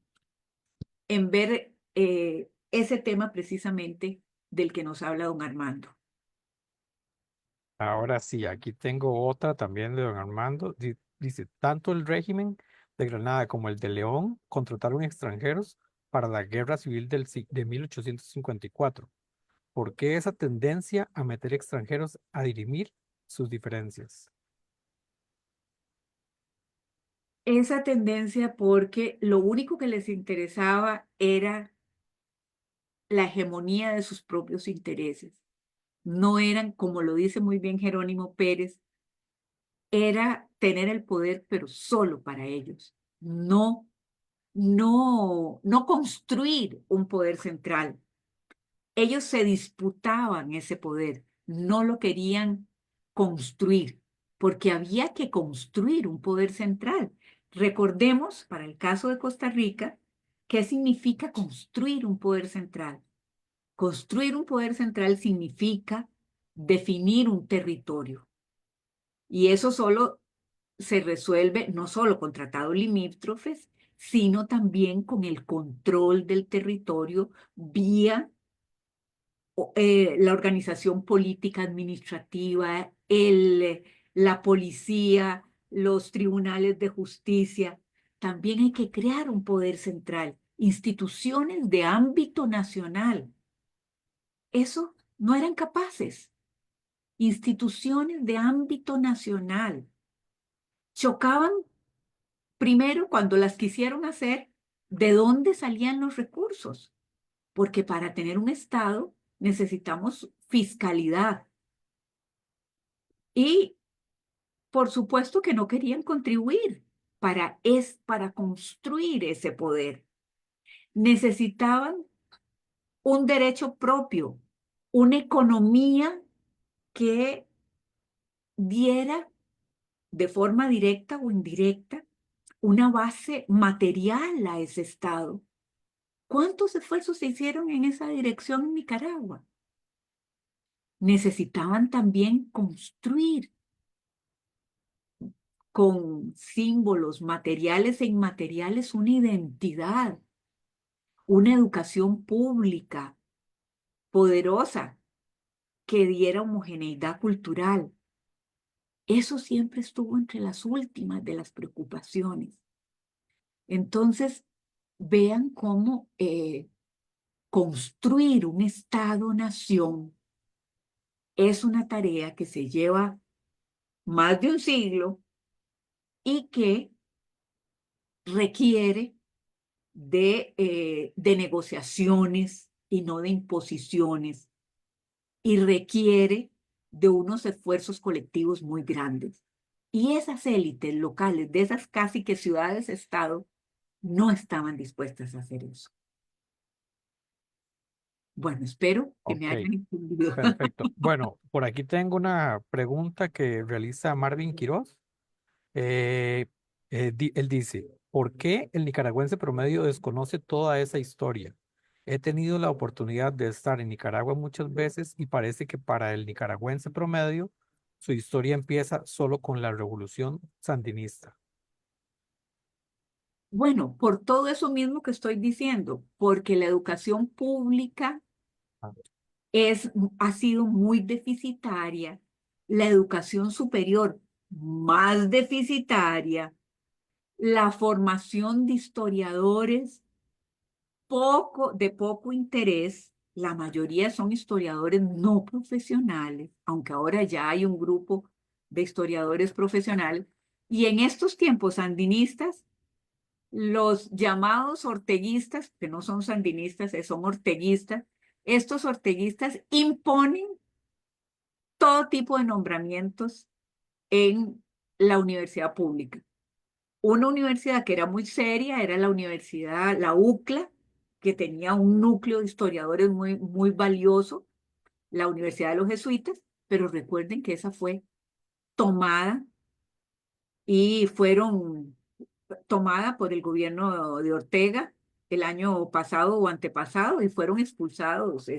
ver ese tema precisamente del que nos habla don Armando. Ahora sí, aquí tengo otra también de don Armando. Dice, tanto el régimen de Granada como el de León contrataron extranjeros para la guerra civil de 1854. ¿Por qué esa tendencia a meter extranjeros a dirimir sus diferencias? Esa tendencia porque lo único que les interesaba era la hegemonía de sus propios intereses. No eran, como lo dice muy bien Jerónimo Pérez, era tener el poder, pero solo para ellos. No construir un poder central. Ellos se disputaban ese poder, no lo querían construir, porque había que construir un poder central. Recordemos, para el caso de Costa Rica, qué significa construir un poder central. Construir un poder central significa definir un territorio. Y eso solo se resuelve no solo con tratados limítrofes, sino también con el control del territorio vía la organización política administrativa, la policía, los tribunales de justicia. También hay que crear un poder central, instituciones de ámbito nacional. Eso no eran capaces. Instituciones de ámbito nacional. Chocaban primero cuando las quisieron hacer, ¿de dónde salían los recursos? Porque para tener un Estado necesitamos fiscalidad. Y por supuesto que no querían contribuir para construir ese poder. Necesitaban un derecho propio, una economía que diera de forma directa o indirecta una base material a ese Estado. ¿Cuántos esfuerzos se hicieron en esa dirección en Nicaragua? Necesitaban también construir con símbolos materiales e inmateriales una identidad, una educación pública poderosa que diera homogeneidad cultural. Eso siempre estuvo entre las últimas de las preocupaciones. Entonces, vean cómo construir un Estado-nación es una tarea que se lleva más de un siglo y que requiere de negociaciones y no de imposiciones, y requiere de unos esfuerzos colectivos muy grandes. Y esas élites locales de esas casi que ciudades-estado no estaban dispuestas a hacer eso. Bueno, espero que me Ok, hayan entendido. perfecto. Bueno, por aquí tengo una pregunta que realiza Marvin Quiroz. Eh, él dice, ¿por qué el nicaragüense promedio desconoce toda esa historia? He tenido la oportunidad de estar en Nicaragua muchas veces y parece que para el nicaragüense promedio su historia empieza solo con la revolución sandinista. Bueno, por todo eso mismo que estoy diciendo, porque la educación pública Ah, ha sido muy deficitaria, la educación superior más deficitaria, la formación de historiadores de poco interés, la mayoría son historiadores no profesionales, aunque ahora ya hay un grupo de historiadores profesionales, y en estos tiempos sandinistas, los llamados orteguistas, que no son sandinistas, son orteguistas, estos orteguistas imponen todo tipo de nombramientos en la universidad pública. Una universidad que era muy seria era la universidad, la UCLA, que tenía un núcleo de historiadores muy valioso, la Universidad de los Jesuitas, pero recuerden que esa fue tomada y fueron tomada por el gobierno de Ortega el año pasado o antepasado y fueron expulsados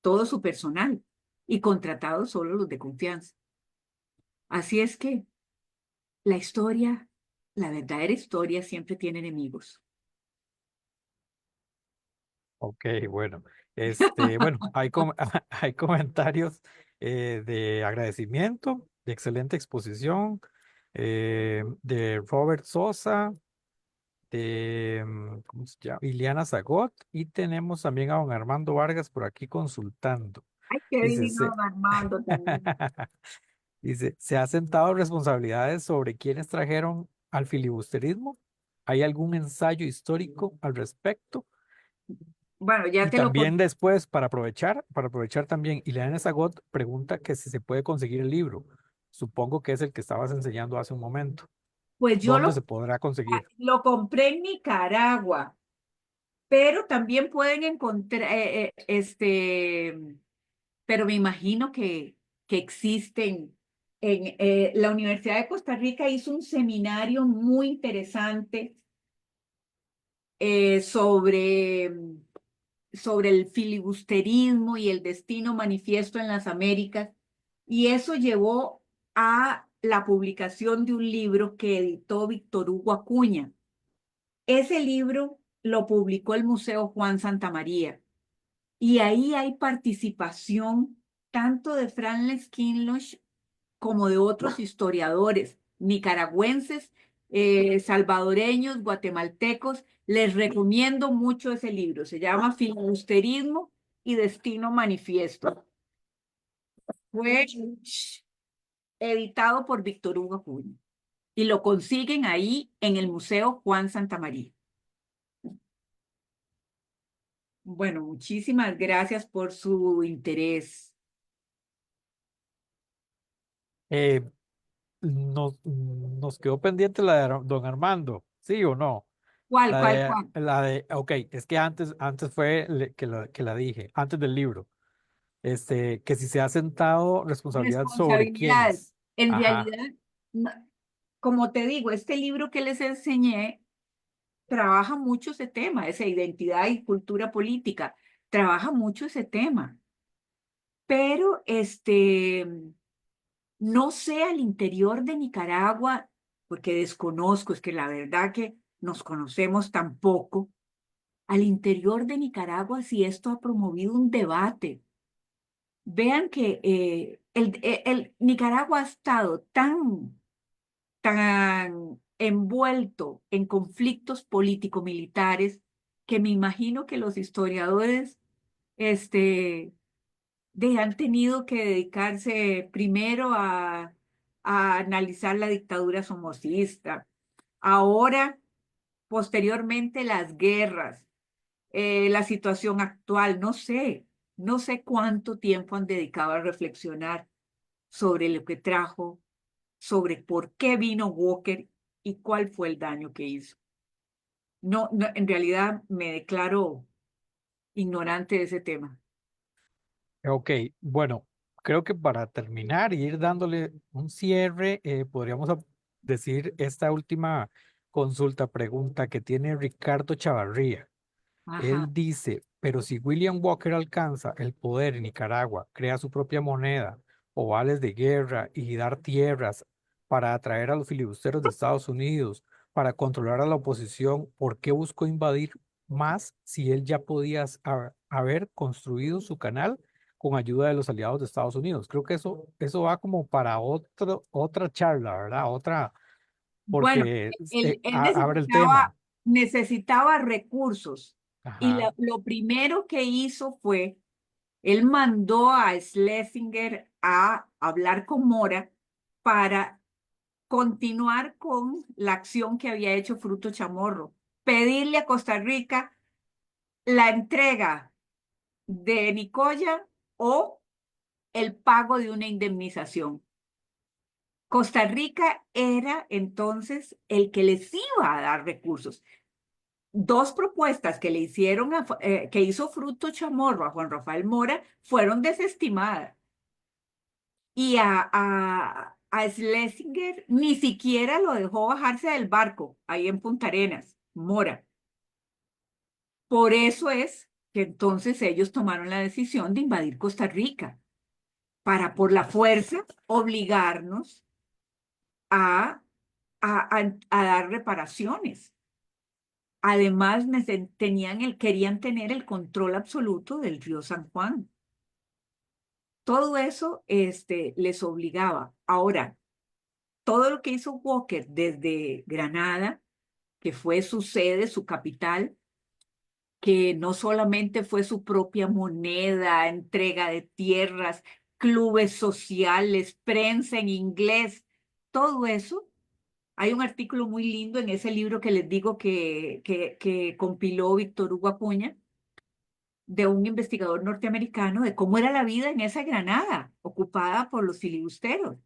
todo su personal y contratados solo los de confianza. Así es que la historia, la verdadera historia siempre tiene enemigos. ok, bueno, bueno, hay, hay comentarios de agradecimiento, de excelente exposición, de Robert Sosa, de ¿cómo se llama? Iliana Zagot, y tenemos también a don Armando Vargas por aquí consultando. Ay, qué Dice, divino don Armando también. dice, ¿se ha sentado responsabilidades sobre quiénes trajeron al filibusterismo? ¿Hay algún ensayo histórico al respecto? Bueno, ya Y te lo también conté. después, para aprovechar también, Ileana Zagot pregunta que si se puede conseguir el libro. Supongo que es el que estabas enseñando hace un momento. Pues yo ¿Dónde se podrá conseguir? lo compré en Nicaragua, pero también pueden encontrar, pero me imagino que existen. La Universidad de Costa Rica hizo un seminario muy interesante sobre el filibusterismo y el destino manifiesto en las Américas, y eso llevó a la publicación de un libro que editó Víctor Hugo Acuña. Ese libro lo publicó el Museo Juan Santamaría, y ahí hay participación tanto de Franz Kinloch como de otros historiadores nicaragüenses, salvadoreños, guatemaltecos. Les recomiendo mucho ese libro. Se llama Filibusterismo y Destino Manifiesto. Fue editado por Víctor Hugo Acuña y lo consiguen ahí en el Museo Juan Santamaría. Bueno, muchísimas gracias por su interés. Eh, nos quedó pendiente la de don Armando, ¿sí o no? ¿Cuál, cuál, cuál? Ok, es que antes fue que la dije, antes del libro. Que si se ha sentado responsabilidad sobre Responsabilidades. quiénes. En Ajá. realidad, como te digo, este libro que les enseñé trabaja mucho ese tema, esa identidad y cultura política, trabaja mucho ese tema, pero no sé al interior de Nicaragua, porque desconozco, es que la verdad que nos conocemos tan poco, al interior de Nicaragua si esto ha promovido un debate. Vean que el Nicaragua ha estado tan envuelto en conflictos político-militares que me imagino que los historiadores este, han tenido que dedicarse primero a analizar la dictadura somocista, ahora, posteriormente, las guerras, la situación actual, no sé cuánto tiempo han dedicado a reflexionar sobre lo que trajo, sobre por qué vino Walker y cuál fue el daño que hizo. No, no, en realidad me declaro ignorante de ese tema. Ok, bueno, creo que para terminar y ir dándole un cierre, podríamos decir esta última consulta, pregunta que tiene Ricardo Chavarría. Ajá. Él dice, pero si William Walker alcanza el poder en Nicaragua, crea su propia moneda o vales de guerra y dar tierras para atraer a los filibusteros de Estados Unidos, para controlar a la oposición, ¿por qué buscó invadir más si él ya podía haber construido su canal con ayuda de los aliados de Estados Unidos? Creo que eso va como para otra charla, ¿verdad? Otra, Bueno, porque él abre el tema. necesitaba recursos y Ajá. lo primero que hizo fue, él mandó a Schlesinger a hablar con Mora para continuar con la acción que había hecho Fruto Chamorro, pedirle a Costa Rica la entrega de Nicoya o el pago de una indemnización. Costa Rica era entonces el que les iba a dar recursos. Dos propuestas que le hicieron, que hizo Fruto Chamorro a Juan Rafael Mora, fueron desestimadas. Y a Schlesinger ni siquiera lo dejó bajarse del barco ahí en Punta Arenas, Mora. Por eso es que entonces ellos tomaron la decisión de invadir Costa Rica, para por la fuerza obligarnos a, a dar reparaciones. Además, querían tener el control absoluto del río San Juan. Todo eso les obligaba. Ahora, todo lo que hizo Walker desde Granada, que fue su sede, su capital, que no solamente fue su propia moneda, entrega de tierras, clubes sociales, prensa en inglés, todo eso. Hay un artículo muy lindo en ese libro que les digo que compiló Víctor Hugo Acuña, de un investigador norteamericano, de cómo era la vida en esa Granada, ocupada por los filibusteros.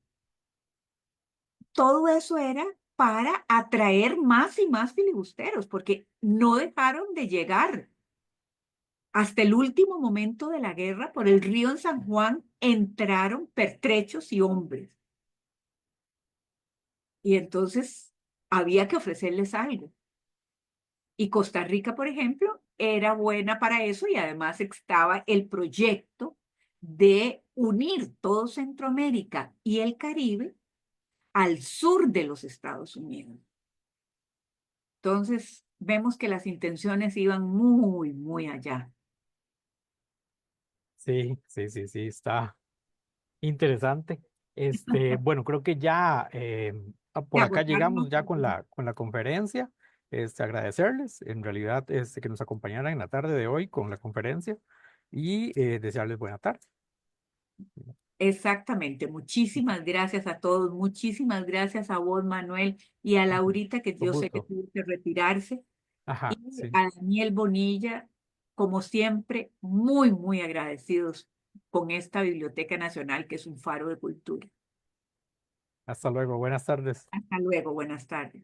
Todo eso era para atraer más y más filibusteros, porque no dejaron de llegar. Hasta el último momento de la guerra, por el río en San Juan, entraron pertrechos y hombres. Y entonces había que ofrecerles algo. Y Costa Rica, por ejemplo, era buena para eso y además estaba el proyecto de unir todo Centroamérica y el Caribe al sur de los Estados Unidos. Entonces, vemos que las intenciones iban muy, muy allá. Sí, sí, sí, sí, está interesante. Bueno, creo que ya por Se acá agotaron llegamos los ya tiempos. con la conferencia. Agradecerles, en realidad, que nos acompañaran en la tarde de hoy con la conferencia y desearles buena tarde. Exactamente. Muchísimas gracias a todos. Muchísimas gracias a vos, Manuel, y a Ujú. Laurita, que Con yo sé que gusto. tuvo que retirarse. Ajá, Y sí, a Daniel Bonilla, como siempre, muy, muy agradecidos con esta Biblioteca Nacional, que es un faro de cultura. hasta luego, buenas tardes. Hasta luego. Buenas tardes.